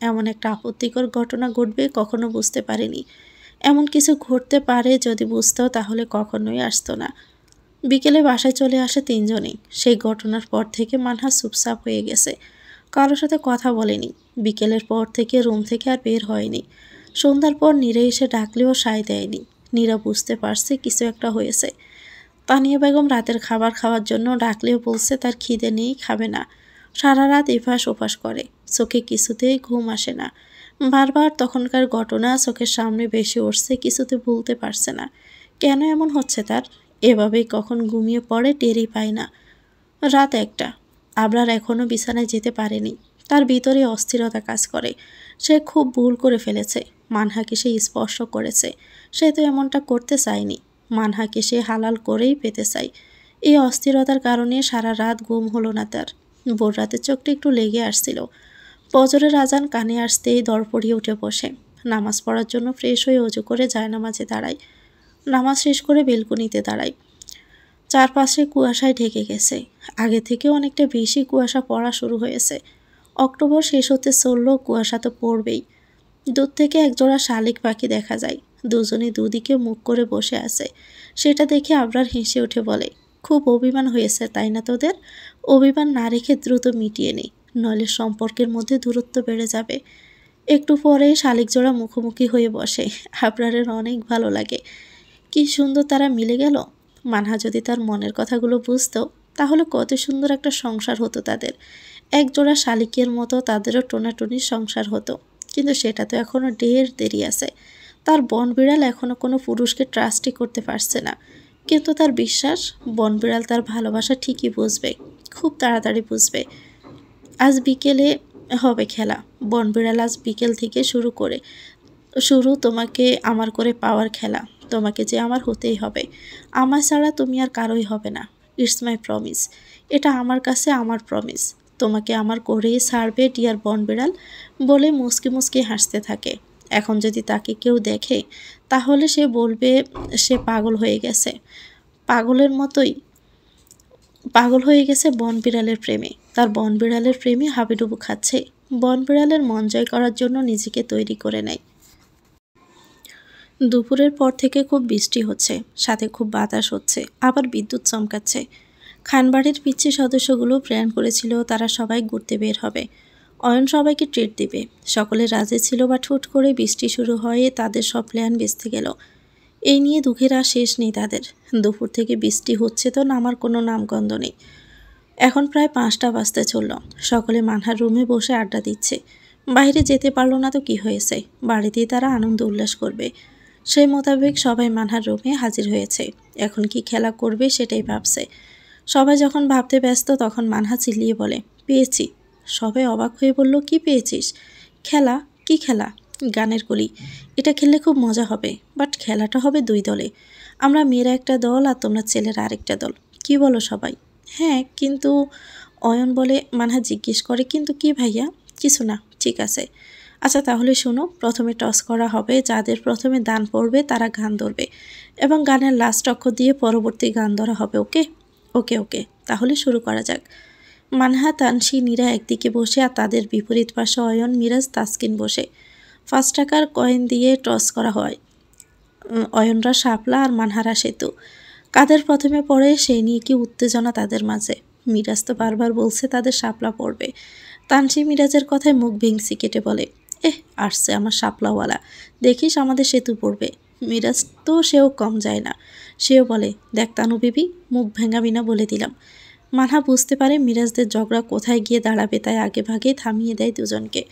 এমন একটা আপত্তিকর ঘটনা ঘটবে কখনো বুঝতে পারেনি। এমন কিছু ঘটতে পারে যদি বুঝতো তাহলে কখনোই আসতো না। বিকেলে বাসায় চলে আসে তিনজনেই। সেই ঘটনার পর থেকে মানহা চুপচাপ হয়ে গেছে। কারোর সাথে কথা বলেনি। বিকেলের পর থেকে রুম থেকে আর বের হয়নি। সন্ধ্যার পর নীরা এসে ডাকলেও সায় দেয়নি। নীরা বুঝতে পারছে কিছু একটা হয়েছে। তানিয়া বেগম রাতের খাবার খাওয়ার জন্য ডাকলেও বলছে তার খিদে নেই, খাবে না। সারা রাত এপাশ ওপাশ করে। চোখে কিছুতেই ঘুম আসে না। বারবার তখনকার ঘটনা চোখের সামনে ভেসে উঠছে, কিছুতে ভুলতে পারছে না। কেন এমন হচ্ছে তার? এভাবেই কখন ঘুমিয়ে পড়ে টেরই পায় না। রাত 1টা। আবরার এখনও বিছানায় যেতে পারেনি। তার ভিতরে অস্থিরতা কাজ করে। সে খুব ভুল করে ফেলেছে। মানহাকে সে স্পর্শ করেছে। সে তো এমনটা করতে চায়নি। মানহাকে সে হালাল করেই পেতে চায়। এই অস্থিরতার কারণে সারা রাত ঘুম হলো না তার। ভোর রাতে চোখটা একটু লেগে আসছিল। ফজরের আজান কানে আসতেই দরপড়িয়ে উঠে বসে। নামাজ পড়ার জন্য ফ্রেশ হয়ে অজু করে জায়নামাজে দাঁড়ায়। নামাজ শেষ করে বেলকনিতে দাঁড়ায়। চারপাশে কুয়াশায় ঢেকে গেছে। আগে থেকে অনেকটা বেশি কুয়াশা পড়া শুরু হয়েছে। অক্টোবর শেষ হতে চলল, কুয়াশা তো পড়বেই। দূর থেকে একজোড়া শালিক পাখি দেখা যায়। দুজনে দুদিকে মুখ করে বসে আছে। সেটা দেখে আবরার হেসে উঠে বলে, খুব অভিমান হয়েছে তাই না তোদের? অভিমান না রেখে দ্রুত মিটিয়ে নে, নইলে সম্পর্কের মধ্যে দূরত্ব বেড়ে যাবে। একটু পরে শালিক জোড়া মুখোমুখি হয়ে বসে। আবরারের অনেক ভালো লাগে। কি সুন্দর তারা মিলে গেল। মানহা যদি তার মনের কথাগুলো বুঝতো তাহলে কত সুন্দর একটা সংসার হতো তাদের। একজোড়া শালিকের মতো তাদেরও টোনাটুনির সংসার হতো। কিন্তু সেটা তো এখনও ঢের দেরি আছে। তার বনবিড়াল এখনও কোনো পুরুষকে ট্রাস্টই করতে পারছে না। কিন্তু তার বিশ্বাস বনবিড়াল তার ভালোবাসা ঠিকই বুঝবে, খুব তাড়াতাড়ি বুঝবে। আজ বিকেলে হবে খেলা। বনবিড়াল আজ বিকেল থেকে শুরু তোমাকে আমার করে পাওয়ার খেলা। তোমাকে যে আমার হতেই হবে। আমার ছাড়া তুমি আর কারোই হবে না। It's my promise. এটা আমার কাছে আমার প্রমিস। তোমাকে আমার করেই ছাড়বে ডিয়ার বনবিড়াল, বলে মুচকি মুচকি হাসতে থাকে। এখন যদি তাকে কেউ দেখে তাহলে সে বলবে সে পাগল হয়ে গেছে। পাগল হয়ে গেছে বনবিড়ালের প্রেমে। তার বনবিড়ালের প্রেমে হাবিডুবু খাচ্ছে। বনবিড়ালের মন জয় করার জন্য নিজেকে তৈরি করে নেয়। দুপুরের পর থেকে খুব বৃষ্টি হচ্ছে, সাথে খুব বাতাস হচ্ছে, আবার বিদ্যুৎ চমকাচ্ছে। খানবাড়ির পিচ্ছি সদস্যগুলো প্ল্যান করেছিল তারা সবাই ঘুরতে বের হবে। অয়ন সবাইকে ট্রিট দিবে। সকলে রাজি ছিল, বা ঠুট করে বৃষ্টি শুরু হয়ে তাদের সব প্ল্যান ভেস্তে গেল। এই নিয়ে দুঃখের আর শেষ নেই তাদের। দুপুর থেকে বৃষ্টি হচ্ছে তো নামার কোনো নামগন্ধ নেই। এখন প্রায় 5টা বাজতে চলল। সকলে মানহার রুমে বসে আড্ডা দিচ্ছে। বাইরে যেতে পারলো না তো কি হয়েছে, বাড়িতেই তারা আনন্দ উল্লাস করবে। সেই মোতাবেক সবাই মানহার রুমে হাজির হয়েছে। এখন কি খেলা করবে সেটাই ভাবছে। সবাই যখন ভাবতে ব্যস্ত তখন মানহা চিল্লিয়ে বলে, পেয়েছি। সবাই অবাক হয়ে বলল, কি পেয়েছিস? খেলা? কি খেলা? গানের কলি। এটা খেললে খুব মজা হবে, বাট খেলাটা হবে 2 দলে। আমরা মেয়েরা একটা দল আর তোমরা ছেলেরা আরেকটা দল। কি বলো সবাই? হ্যাঁ কিন্তু, অয়ন বলে। মানহা জিজ্ঞেস করে, কিন্তু কি ভাইয়া? কিছু না, ঠিক আছে। আচ্ছা তাহলে শোনো, প্রথমে টস করা হবে। যাদের প্রথমে দান পড়বে তারা গান ধরবে এবং গানের লাস্ট অক্ষর দিয়ে পরবর্তী গান ধরা হবে। ওকে? ওকে ওকে, তাহলে শুরু করা যাক। মানহা, তানসি, নীরা একদিকে বসে আর তাদের বিপরীত পাশে অয়ন, মিরাজ, তাসকিন বসে। 5 টাকার কয়েন দিয়ে টস করা হয়। অয়নরা শাপলা আর মানহারা সেতু। কাদের প্রথমে পড়ে সেই নিয়ে কি উত্তেজনা তাদের মাঝে। মিরাজ তো বারবার বলছে তাদের শাপলা পড়বে। তানসি মিরাজের কথায় মুখ ভেঙসি কেটে বলে, আসছে আমার শাপলাওয়ালা, দেখিস আমাদের সেতু পড়বে। মিরাজ তো সেও কম যায় না, সেও বলে, দেখ তানু বিবি, মুখ ভেঙাবি না বলে দিলাম। মানহা বুঝতে পারে মিরাজদের ঝগড়া কোথায় গিয়ে দাঁড়াবে, তাই আগে ভাগেই থামিয়ে দেয় দুজনকে।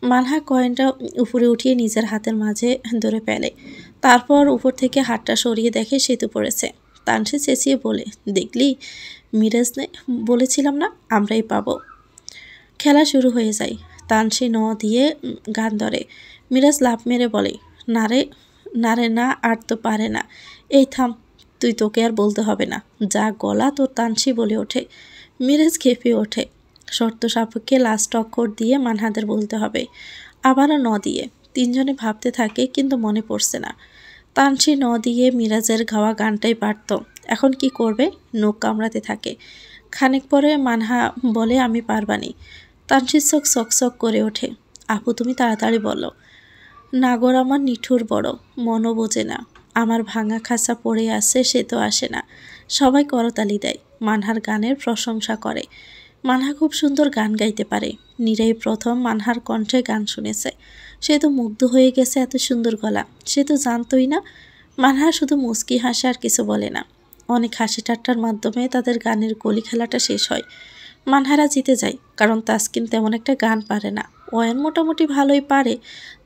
মানহা কয়েনটা উপরে উঠিয়ে নিজের হাতের মাঝে ধরে ফেলে, তারপর উপর থেকে হাতটা সরিয়ে দেখে সেতু পড়েছে। তানসি চেঁচিয়ে বলে, দেখলি মিরাজ বলেছিলাম না আমরাই পাবো। খেলা শুরু হয়ে যায়। তানসি ন দিয়ে গান ধরে। মিরাজ লাফ মেরে বলে, না রে না রে না, আর তো পারে না। এই থাম, তুই, তোকে আর বলতে হবে না, যা গলা তোর। তানসি বলে ওঠে। মিরাজ খেপে ওঠে। শর্ত সাপেক্ষে লাস্ট অক্ষর দিয়ে মানহাদের বলতে হবে। আবারও ন দিয়ে। তিনজনে ভাবতে থাকে, কিন্তু মনে পড়ছে না। তানসি ন দিয়ে মিরাজের গাওয়া গানটাই পারত। এখন কি করবে? নখ কামড়াতে থাকে। খানিক পরে মানহা বলে, আমি পারবানি। তানসির চোখ চকচক করে ওঠে। আপু, তুমি তাড়াতাড়ি বলো। নাগর আমার নিঠুর বড়, মনও বোঝে না। আমার ভাঙা খাঁচা পড়ে আসে, সে তো আসে না। সবাই করতালি দেয়, মানহার গানের প্রশংসা করে। মানহা খুব সুন্দর গান গাইতে পারে। নীরাই প্রথম মানহার কণ্ঠে গান শুনেছে। সে তো মুগ্ধ হয়ে গেছে, এত সুন্দর গলা সে তো জানতই না। মানহা শুধু মুচকি হাসে, আর কিছু বলে না। অনেক হাসি ঠাট্টার মাধ্যমে তাদের গানের কলি খেলাটা শেষ হয়। মানহারা জিতে যায়, কারণ তাসকিন তেমন একটা গান পারে না। অয়ন মোটামুটি ভালোই পারে,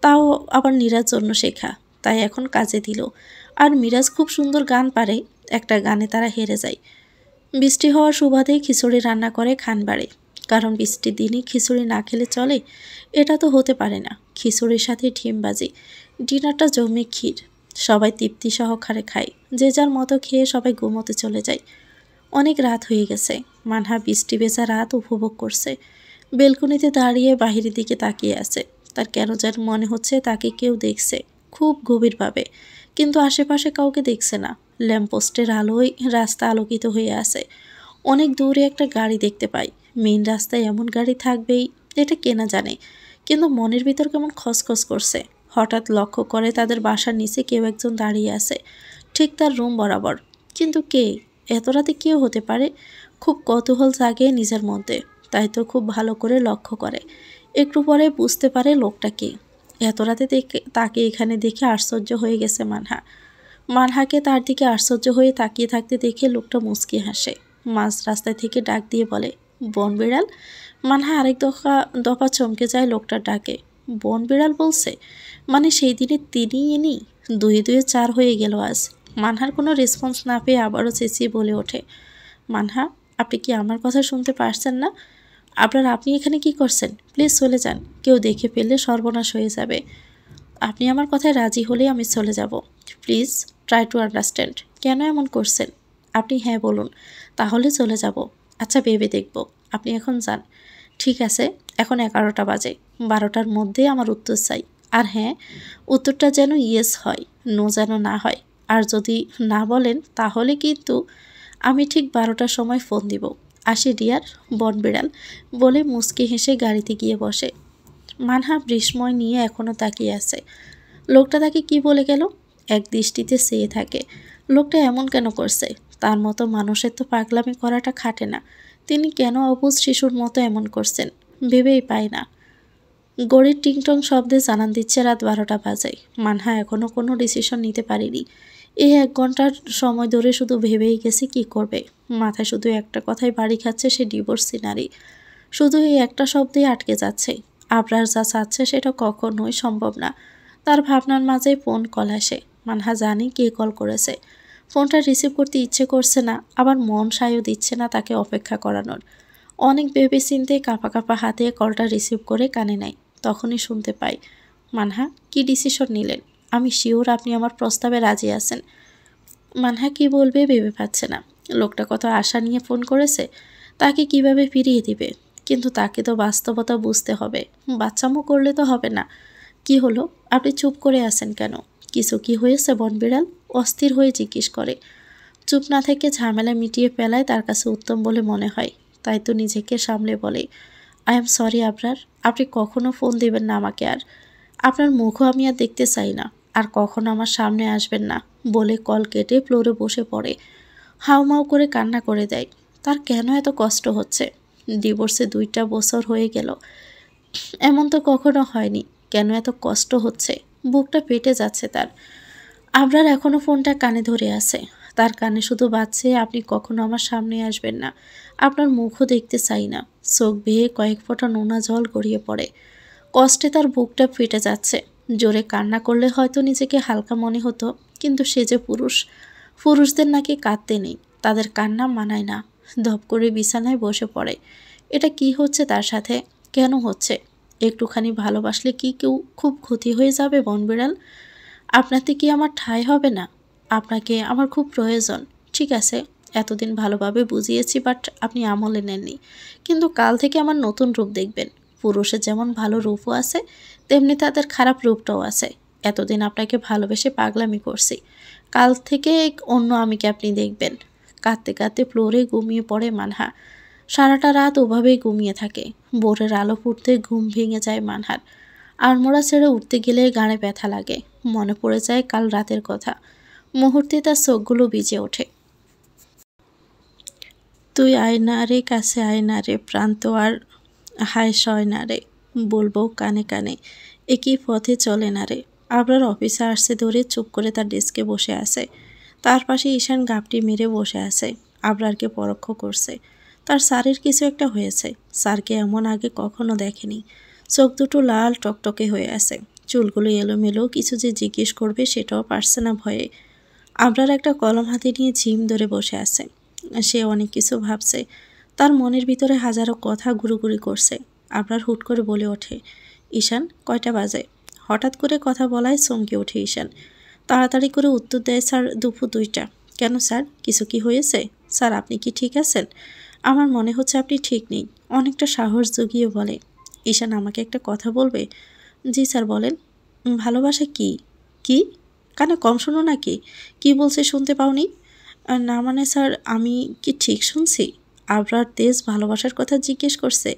তাও আবার নীরার জন্য শেখা, তাই এখন কাজে দিল। আর মিরাজ খুব সুন্দর গান পারে, একটা গানে তারা হেরে যায়। বৃষ্টি হওয়ার সুবাদে খিচুড়ি রান্না করে খানবাড়ে, কারণ বৃষ্টির দিনই খিচুড়ি না খেলে চলে? এটা তো হতে পারে না। খিচুড়ির সাথে ডিমবাজি, ডিনারটা জমে ক্ষীর। সবাই তৃপ্তি সহকারে খায়, যে যার মতো খেয়ে সবাই ঘুমোতে চলে যায়। অনেক রাত হয়ে গেছে। মানহা বৃষ্টি ভেজা রাত উপভোগ করছে। বেলকনিতে দাঁড়িয়ে বাহিরের দিকে তাকিয়ে আছে। তার কেন যেন মনে হচ্ছে তাকে কেউ দেখছে, খুব গভীরভাবে, কিন্তু আশেপাশে কাউকে দেখছে না। ল্যাম্পপোস্টের আলোয় রাস্তা আলোকিত হয়ে আছে। অনেক দূরে একটা গাড়ি দেখতে পাই। মেইন রাস্তায় এমন গাড়ি থাকবেই, এটা কেনা জানে, কিন্তু মনের ভিতর কেমন খসখস করছে। হঠাৎ লক্ষ্য করে তাদের বাসার নিচে কেউ একজন দাঁড়িয়ে আছে, ঠিক তার রুম বরাবর। কিন্তু কে? এত রাতে কেউ হতে পারে? খুব কৌতূহল জাগে নিজের মধ্যে, তাই তো খুব ভালো করে লক্ষ্য করে। একটু পরে বুঝতে পারে লোকটা কে। এত রাতে তাকে এখানে দেখে আশ্চর্য হয়ে গেছে মানহা। মানহাকে তার দিকে আশ্চর্য হয়ে তাকিয়ে থাকতে দেখে লোকটা মুচকি হাসে। মাঝ রাস্তায় থেকে ডাক দিয়ে বলে, বন বিড়াল। মানহা আরেক দফা চমকে যায় লোকটার ডাকে। বন বিড়াল বলছে? মানে সেই দিনে তিনি ইনি? দুয়ে দুয়ে চার হয়ে গেল আজ। মানহার কোনো রেসপন্স না পেয়ে আবারও চেঁচিয়ে বলে ওঠে, মানহা, আপনি কি আমার কথা শুনতে পারছেন না? আপনি এখানে কি করছেন? প্লিজ চলে যান, কেউ দেখে ফেললে সর্বনাশ হয়ে যাবে। আপনি আমার কথায় রাজি হলেই আমি চলে যাব। Please try to understand. কেন এমন করছেন? আপনি হ্যাঁ বলুন, তাহলে চলে যাব। আচ্ছা, ভেবে দেখব। আপনি এখন যান। ঠিক আছে, এখন 11টা বাজে। 12টার মধ্যে আমার উত্তর চাই। আর হ্যাঁ, উত্তরটা যেন ইয়েস হয়, নো যেন না হয়। আর যদি না বলেন তাহলে কিন্তু আমি ঠিক 12টার সময় ফোন দিব। আসি ডিয়ার। বনবিড়াল বলে মুচকি হেসে গাড়িতে গিয়ে বসে। মানহা বিস্ময় নিয়ে এখনও তাকিয়ে আছে। লোকটা তাকে কি বলে গেল? এক দৃষ্টিতে চেয়ে থাকে। লোকটা এমন কেন করছে? তার মতো মানুষের তো পাগলামি করাটা খাটে না। তিনি কেন অবুঝ শিশুর মতো এমন করছেন, ভেবেই পায় না। গড়ির টিংটং শব্দে জানান দিচ্ছে রাত 12টা বাজে। মানহা এখনও কোনো ডিসিশন নিতে পারেনি। এই 1 ঘন্টার সময় ধরে শুধু ভেবেই গেছে কি করবে। মাথায় শুধু একটা কথাই বাড়ি খাচ্ছে, সে ডিভোর্স সিনারি। শুধু এই একটা শব্দেই আটকে যাচ্ছে। আবরার যা চাচ্ছে সেটা কখনোই সম্ভব না। তার ভাবনার মাঝে ফোন কল আসে। মানহা জানে কে কল করেছে। ফোনটা রিসিভ করতে ইচ্ছে করছে না, আবার মন সায়ও দিচ্ছে না তাকে অপেক্ষা করানোর। অনেক ভেবে চিন্তে কাঁপা কাঁপা হাতে কলটা রিসিভ করে কানে নেয়। তখনই শুনতে পাই, মানহা, কি ডিসিশন নিলেন? আমি শিওর আপনি আমার প্রস্তাবে রাজি আছেন। মানহা কি বলবে ভেবে পাচ্ছে না। লোকটা কত আশা নিয়ে ফোন করেছে, তাকে কিভাবে ফিরিয়ে দিবে। কিন্তু তাকে তো বাস্তবতা বুঝতে হবে, বাচ্চামো করলে তো হবে না। কি হলো? আপনি চুপ করে আছেন কেন? কিছু কি হয়েছে? বনবিড়াল অস্থির হয়ে জিজ্ঞেস করে। চুপ না থেকে ঝামেলা মিটিয়ে ফেলায় তার কাছে উত্তম বলে মনে হয়, তাই তো নিজেকে সামলে বলে, আই এম সরি আবরার, আপনি কখনো ফোন দিবেন না আমাকে আর। আপনার মুখও আমি আর দেখতে চাই না, আর কখনো আমার সামনে আসবেন না বলে কল কেটে ফ্লোরে বসে পড়ে। হাউমাউ করে কান্না করে দেয়। তার কেন এত কষ্ট হচ্ছে? ডিভোর্সে 2টা বছর হয়ে গেল, এমন তো কখনো হয়নি। কেন এত কষ্ট হচ্ছে? বুকটা ফেটে যাচ্ছে তার। আবরার এখনো ফোনটা কানে ধরে আছে। তার কানে শুধু বাজছে, আপনি কখনো আমার সামনে আসবেন না, আপনার মুখও দেখতে চাই না। চোখ বেয়ে কয়েক ফোঁটা নোনা জল গড়িয়ে পড়ে। কষ্টে তার বুকটা ফেটে যাচ্ছে। জোরে কান্না করলে হয়তো নিজেকে হালকা মনে হতো, কিন্তু সে যে পুরুষ, পুরুষদের নাকি কাঁদতে নেই, তাদের কান্না মানায় না। ধপ করে বিছানায় বসে পড়ে। এটা কি হচ্ছে তার সাথে? কেন হচ্ছে? একটুখানি ভালোবাসলে কি কেউ খুব ক্ষতি হয়ে যাবে বনবিড়াল? আপনাতে কি আমার ঠাঁই হবে না? আপনাকে আমার খুব প্রয়োজন। ঠিক আছে, এতদিন ভালোভাবে বুঝিয়েছি, বাট আপনি আমলে নেননি। কিন্তু কাল থেকে আমার নতুন রূপ দেখবেন। পুরুষের যেমন ভালো রূপও আছে, তেমনি তাদের খারাপ রূপটাও আছে। এতদিন আপনাকে ভালোবেসে পাগলামি করছি, কাল থেকে অন্য আমিকে আপনি দেখবেন। কাঁদতে কাঁদতে ফ্লোরে ঘুমিয়ে পড়ে মানহা। সারাটা রাত ওভাবেই ঘুমিয়ে থাকে। ভোরের আলো ফুটতে ঘুম ভেঙে যায় মানহার। আড়মোড়া ছেড়ে উঠতে গেলে গাড়ে ব্যথা লাগে। মনে পড়ে যায় কাল রাতের কথা। মুহূর্তে তার চোখগুলো ভিজে ওঠে। তুই আয় না রে, কাছে আয় না রে, প্রান্ত আর হায় সয় না রে, বলবো কানে কানে, একই পথে চলে না রে। আবরার অফিসে আসছে ধরে চুপ করে তার ডেস্কে বসে আছে। তার পাশে ঈশান গাপটি মেরে বসে আছে, আবরারকে পরোক্ষ করছে। তার স্যারের কিছু একটা হয়েছে। স্যারকে এমন আগে কখনো দেখেনি। চোখ দুটো লাল টকটকে হয়ে আছে, চুলগুলো এলোমেলো। কিছু যে জিজ্ঞেস করবে সেটাও পারছে না ভয়ে। আবরার একটা কলম হাতে নিয়ে ঝিম ধরে বসে আছে। সে অনেক কিছু ভাবছে। তার মনের ভিতরে হাজারো কথা ঘুরোঘুরি করছে। আবরার হুট করে বলে ওঠে, ঈশান, কয়টা বাজে? হঠাৎ করে কথা বলায় চমকে ওঠে ঈশান। তাড়াতাড়ি করে উত্তর দেয়, স্যার, দুপুর 2টা। কেন স্যার, কিছু কি হয়েছে? স্যার, আপনি কি ঠিক আছেন? আমার মনে হচ্ছে আপনি ঠিক নেই। অনেকটা সাহস জুগিয়ে বলে। ঈশান, আমাকে একটা কথা বলবে? জি স্যার, বলেন। ভালোবাসা কি? কি? কানে কম শোনো নাকি? কি বলছে শুনতে পাওনি? না মানে স্যার, আমি কি ঠিক শুনছি? আবরার তেজ ভালোবাসার কথা জিজ্ঞেস করছে।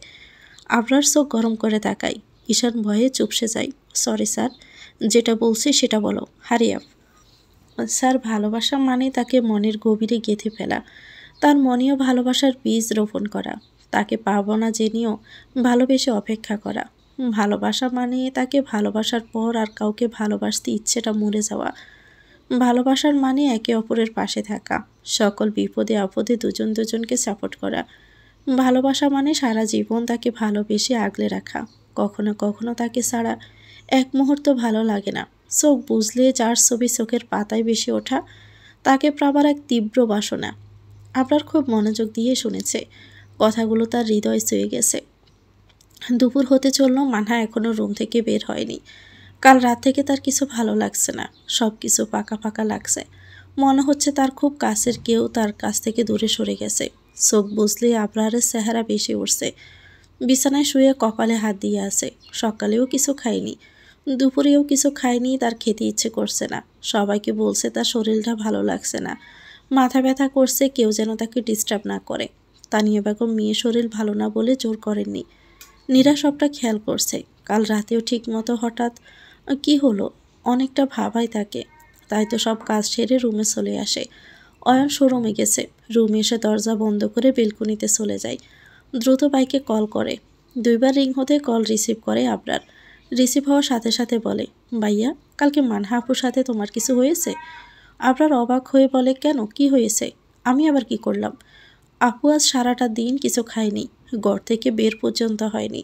আবরার চোখ গরম করে তাকায়। ঈশান ভয়ে চুপসে যায়। সরি স্যার, যেটা বলছি সেটা বলো, হারি আপ। স্যার, ভালোবাসা মানে তাকে মনের গভীরে গেঁথে ফেলা, তার মনেও ভালোবাসার বীজ রোপণ করা, তাকে পাবো না জেনেও ভালোবেসে অপেক্ষা করা। ভালোবাসা মানে তাকে ভালোবাসার পর আর কাউকে ভালোবাসতে ইচ্ছেটা মরে যাওয়া। ভালোবাসার মানে একে অপরের পাশে থাকা, সকল বিপদে আপদে দুজন দুজনকে সাপোর্ট করা। ভালোবাসা মানে সারা জীবন তাকে ভালোবেসে আগলে রাখা। কখনো কখনো তাকে ছাড়া এক মুহূর্ত ভালো লাগে না। চোখ বুঝলে যার ছবি চোখের পাতায় বেশি ওঠা, তাকে পাবার এক তীব্র বাসনা। আপনার খুব মনোযোগ দিয়ে শুনেছে। কথাগুলো তার হৃদয় ছুঁয়ে গেছে। দুপুর হতে চলল, মানহা এখনো রুম থেকে বের হয়নি। কাল রাত থেকে তার কিছু ভালো লাগছে না। সব কিছু ফাঁকা ফাঁকা লাগছে। মনে হচ্ছে তার খুব কাছের কেউ তার কাছ থেকে দূরে সরে গেছে। চোখ বুঝলে আবরারের চেহারা বেশি উঠছে। বিছানায় শুয়ে কপালে হাত দিয়ে আছে। সকালেও কিছু খায়নি, দুপুরেও কিছু খায়নি। তার খেতে ইচ্ছে করছে না। সবাইকে বলছে তার শরীরটা ভালো লাগছে না, মাথা ব্যথা করছে, কেউ যেন তাকে ডিস্টার্ব না করে। তানিয়া বেগম মেয়ের শরীর ভালো না বলে জোর করেননি। নীরা সবটা খেয়াল করছে। কাল রাতেও ঠিক মতো হঠাৎ কি হলো অনেকটা ভাবায় তাকে। তাই তো সব কাজ সেরে রুমে চলে আসে। অয়ন শোরুমে গেছে। রুমে এসে দরজা বন্ধ করে বেলকুনিতে চলে যায়। দ্রুত বাইকে কল করে। 2বার রিং হতে কল রিসিভ করে আবরার। রিসিভ হওয়ার সাথে সাথে বলে, ভাইয়া, কালকে মানহা আপুর সাথে তোমার কিছু হয়েছে? আবরার অবাক হয়ে বলে, কেন, কি হয়েছে? আমি আবার কি করলাম? আপু আজ সারাটা দিন কিছু খায়নি, ঘর থেকে বের পর্যন্ত হয়নি।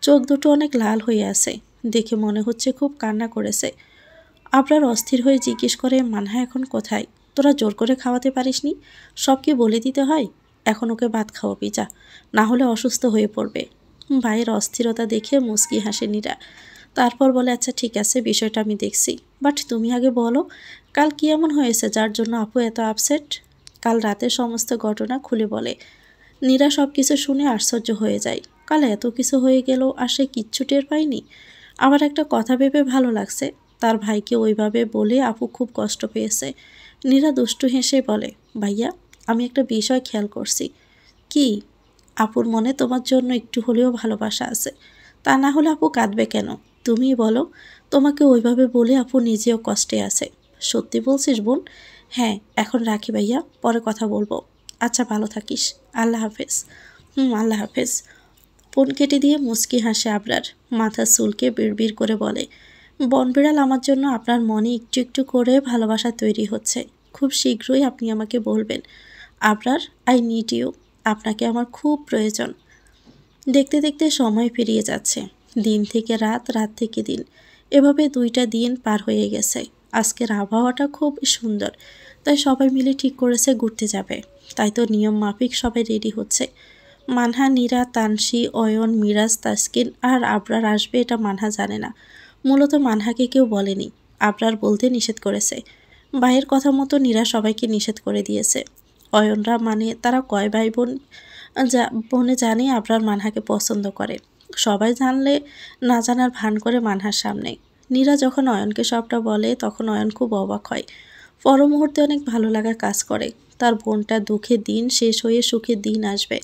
চোখ দুটো অনেক লাল হয়ে আছে, দেখে মনে হচ্ছে খুব কান্না করেছে। আবরার অস্থির হয়ে জিজ্ঞেস করে, মানহা এখন কোথায়? তোরা জোর করে খাওয়াতে পারিসনি? সব কি বলে দিতে হয়? এখন ওকে ভাত খাওয়াবি যা, না হলে অসুস্থ হয়ে পড়বে। ভাইয়ের অস্থিরতা দেখে মুচকি হাসে নীরা। তারপর বলে, আচ্ছা ঠিক আছে, বিষয়টা আমি দেখছি, বাট তুমি আগে বলো, কাল কি এমন হয়েছে যার জন্য আপু এত আপসেট? কাল রাতের সমস্ত ঘটনা খুলে বলে। নীরা সব কিছু শুনে আশ্চর্য হয়ে যায়। কাল এত কিছু হয়ে গেল আর সে কিচ্ছু টের পায়নি। আবার একটা কথা ভেবে ভালো লাগছে, তার ভাইকে ওইভাবে বলে আপু খুব কষ্ট পেয়েছে। নীরা দুষ্টু হেসে বলে, ভাইয়া, আমি একটা বিষয় খেয়াল করছি। কি? আপুর মনে তোমার জন্য একটু হলেও ভালোবাসা আছে, তা না হলে আপু কাঁদবে কেন? তুমিই বলো। তোমাকে ওইভাবে বলে আপু নিজেও কষ্টে আছে। সত্যি বলছিস বোন? হ্যাঁ, এখন রাখি ভাইয়া, পরে কথা বলবো। আচ্ছা, ভালো থাকিস। আল্লাহ হাফেজ। আল্লাহ হাফেজ। ফোন কেটে দিয়ে মুচকি হাসে আবরার। মাথা চুলকে বিড়বিড় করে বলে, বনবিড়াল, আমার জন্য আপনার মনে একটু একটু করে ভালোবাসা তৈরি হচ্ছে। খুব শীঘ্রই আপনি আমাকে বলবেন, আবরার, আই নিড ইউ। আপনাকে আমার খুব প্রয়োজন। দেখতে দেখতে সময় পেরিয়ে যাচ্ছে। দিন থেকে রাত, রাত থেকে দিন, এভাবে 2টা দিন পার হয়ে গেছে। আজকের আবহাওয়াটা খুব সুন্দর, তাই সবাই মিলে ঠিক করেছে ঘুরতে যাবে। তাই তো নিয়ম মাফিক সবাই রেডি হচ্ছে। মানহা, নীরা, তানসি, অয়ন, মিরাজ, তাসকিন আর আবরার আসবে এটা মানহা জানে না। মূলত মানহাকে কেউ বলেনি, আবরার বলতে নিষেধ করেছে। ভাইয়ের কথা মতো নীরা সবাইকে নিষেধ করে দিয়েছে। অয়নরা, মানে তারা কয় ভাই বোন বনে জানে আবরার মানহাকে পছন্দ করে। সবাই জানলে না জানার ভান করে মানহার সামনে। নীরা যখন অয়নকে সবটা বলে তখন অয়ন খুব অবাক হয়। পর মুহূর্তে অনেক ভালো লাগা কাজ করে। তার বোনটা দুঃখের দিন শেষ হয়ে সুখের দিন আসবে।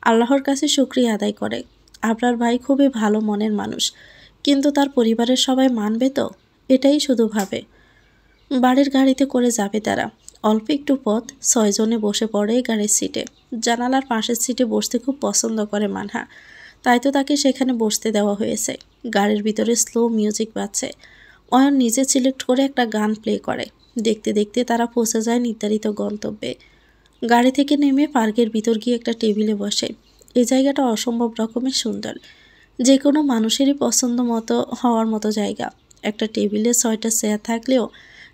আল্লাহর কাছে শুকরিয়া আদায় করে। আবরার ভাই খুবই ভালো মনের মানুষ, কিন্তু তার পরিবারের সবাই মানবে তো, এটাই শুধু ভাবে। বাড়ির গাড়িতে করে যাবে তারা। অল্প একটু পথ, 6 জনে বসে পড়ে গাড়ির সিটে। জানালার পাশের সিটে বসতে খুব পছন্দ করে মানহা, তাই তো তাকে সেখানে বসতে দেওয়া হয়েছে। গাড়ির ভিতরে স্লো মিউজিক বাজছে। অয়ন নিজে সিলেক্ট করে একটা গান প্লে করে। দেখতে দেখতে তারা পৌঁছে যায় নির্ধারিত গন্তব্যে। গাড়ি থেকে নেমে পার্কের ভিতর গিয়ে একটা টেবিলে বসে। এই জায়গাটা অসম্ভব রকমের সুন্দর, যে কোনো মানুষেরই পছন্দ মতো হওয়ার মতো জায়গা। একটা টেবিলে 6টা চেয়ার থাকলেও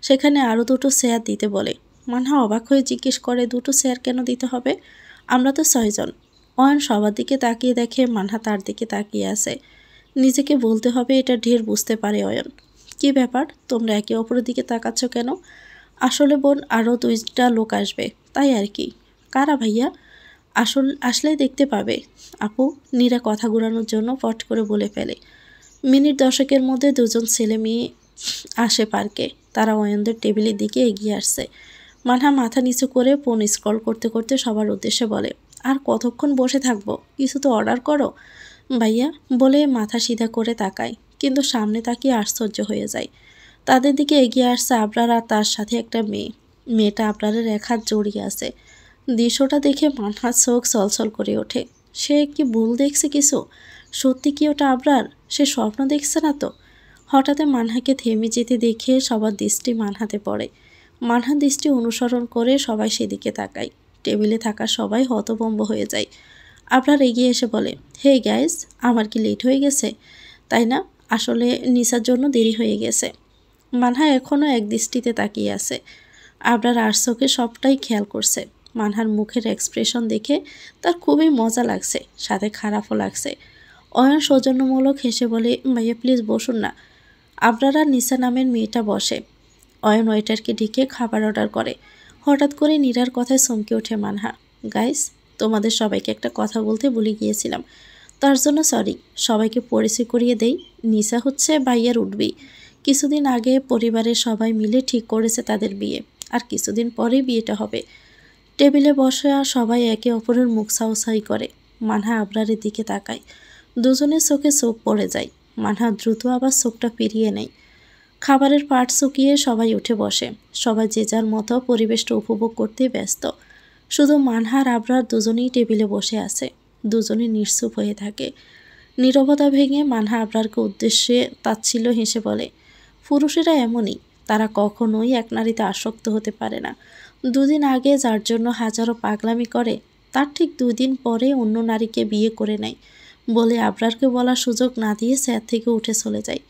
সেখানে আরও 2টো চেয়ার দিতে বলে। মানহা অবাক হয়ে জিজ্ঞেস করে, 2টো চেয়ার কেন দিতে হবে? আমরা তো 6 জন। অয়ন সবার দিকে তাকিয়ে দেখে মানহা তার দিকে তাকিয়ে আছে। নিজেকে বলতে হবে এটা ঢের, বুঝতে পারে অয়ন। কি ব্যাপার, তোমরা একে অপরের দিকে তাকাচ্ছ কেন? আসলে বোন, আরও 2টা লোক আসবে, তাই আর কি। কারা ভাইয়া? আসলেই দেখতে পাবে আপু। নীরা কথা ঘুরানোর জন্য পট করে বলে ফেলে। মিনিট 10কের মধ্যে 2জন ছেলে মেয়ে আসে পার্কে। তারা অয়নদের টেবিলের দিকে এগিয়ে আসছে। মানহা মাথা নিচু করে ফোন স্ক্রল করতে করতে সবার উদ্দেশ্যে বলে, আর কতক্ষণ বসে থাকবো, কিছু তো অর্ডার করো ভাইয়া। বলে মাথা সিধা করে তাকায়, কিন্তু সামনে তাকিয়ে আশ্চর্য হয়ে যায়। তাদের দিকে এগিয়ে আসছে আবরার আর তার সাথে একটা মেয়ে। মেয়েটা আবরারের এক হাত জড়িয়ে আছে। দৃশ্যটা দেখে মানহার চোখ ছলছল করে ওঠে। সে কি ভুল দেখছে কিছু? সত্যি কি ওটা আবরার? সে স্বপ্ন দেখছে না তো? হঠাৎ মানহাকে থেমে যেতে দেখে সবার দৃষ্টি মানহাতে পড়ে। মানহার দৃষ্টি অনুসরণ করে সবাই সেদিকে তাকায়। টেবিলে থাকা সবাই হতভম্ব হয়ে যায়। আবরার এগিয়ে এসে বলে, হে গাইস, আমার কি লেট হয়ে গেছে? তাই না? আসলে নিসার জন্য দেরি হয়ে গেছে। মানহা এখনও এক দৃষ্টিতে তাকিয়ে আছে। আবরার আর চোখে সবটাই খেয়াল করছে। মানহার মুখের এক্সপ্রেশন দেখে তার খুবই মজা লাগছে, সাথে খারাপও লাগছে। অয়ন সৌজন্যমূলক হেসে বলে, ভাইয়া প্লিজ বসুন না। আবরার আর নিসা নামের মেয়েটা বসে। অয়ন ওয়েটারকে ডেকে খাবার অর্ডার করে। হঠাৎ করে নীরার কথায় চমকে ওঠে মানহা। গাইস, তোমাদের সবাইকে একটা কথা বলতে ভুলে গিয়েছিলাম, তার জন্য সরি। সবাইকে পরিচয় করিয়ে দেই, নিসা হচ্ছে ভাইয়ার উঠবি। কিছুদিন আগে পরিবারের সবাই মিলে ঠিক করেছে তাদের বিয়ে, আর কিছুদিন পরেই বিয়েটা হবে। টেবিলে বসে আর সবাই একে অপরের মুখ সাউসাই করে। মানহা আবরারের দিকে তাকায়। দুজনের চোখে চোখ পড়ে যায়। মানহা দ্রুত আবার চোখটা ফিরিয়ে নেয়। খাবারের পাট শুকিয়ে সবাই উঠে বসে। সবাই যে যার মতো পরিবেশটা উপভোগ করতে ব্যস্ত। শুধু মানহা আর আবরার দুজনেই টেবিলে বসে আছে। দুজনে নিশ্চুপ হয়ে থাকে। নীরবতা ভেঙে মানহা আবরারকে উদ্দেশ্যে তাচ্ছিল্য হেসে বলে, পুরুষেরা এমনই, তারা কখনোই এক নারীতে আসক্ত হতে পারে না। 2 দিন আগে যার জন্য হাজারো পাগলামি করে, তার ঠিক 2 দিন পরে অন্য নারীকে বিয়ে করে নেয়। বলে আবরারকে বলার সুযোগ না দিয়ে চেয়ার থেকে উঠে চলে যায়।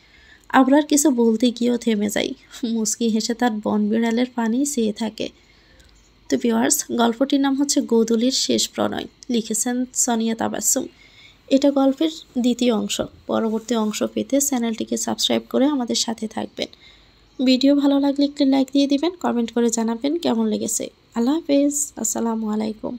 আবরার কিছু বলতে গিয়েও থেমে যায়। মুচকি হেসে তার বনবিড়ালের পানি চেয়ে থাকে। তো ভিউয়ার্স, গল্পটির নাম হচ্ছে গোধূলির শেষ প্রণয়। লিখেছেন সোনিয়া তাবাসসুম। এটা গল্পের 2য় অংশ। পরবর্তী অংশ পেতে চ্যানেলটিকে সাবস্ক্রাইব করে আমাদের সাথে থাকবেন। ভিডিও ভালো লাগলে একটি লাইক দিয়ে দিবেন, কমেন্ট করে জানাবেন কেমন লেগেছে। আল্লাহ হাফেজ। আসসালামু আলাইকুম।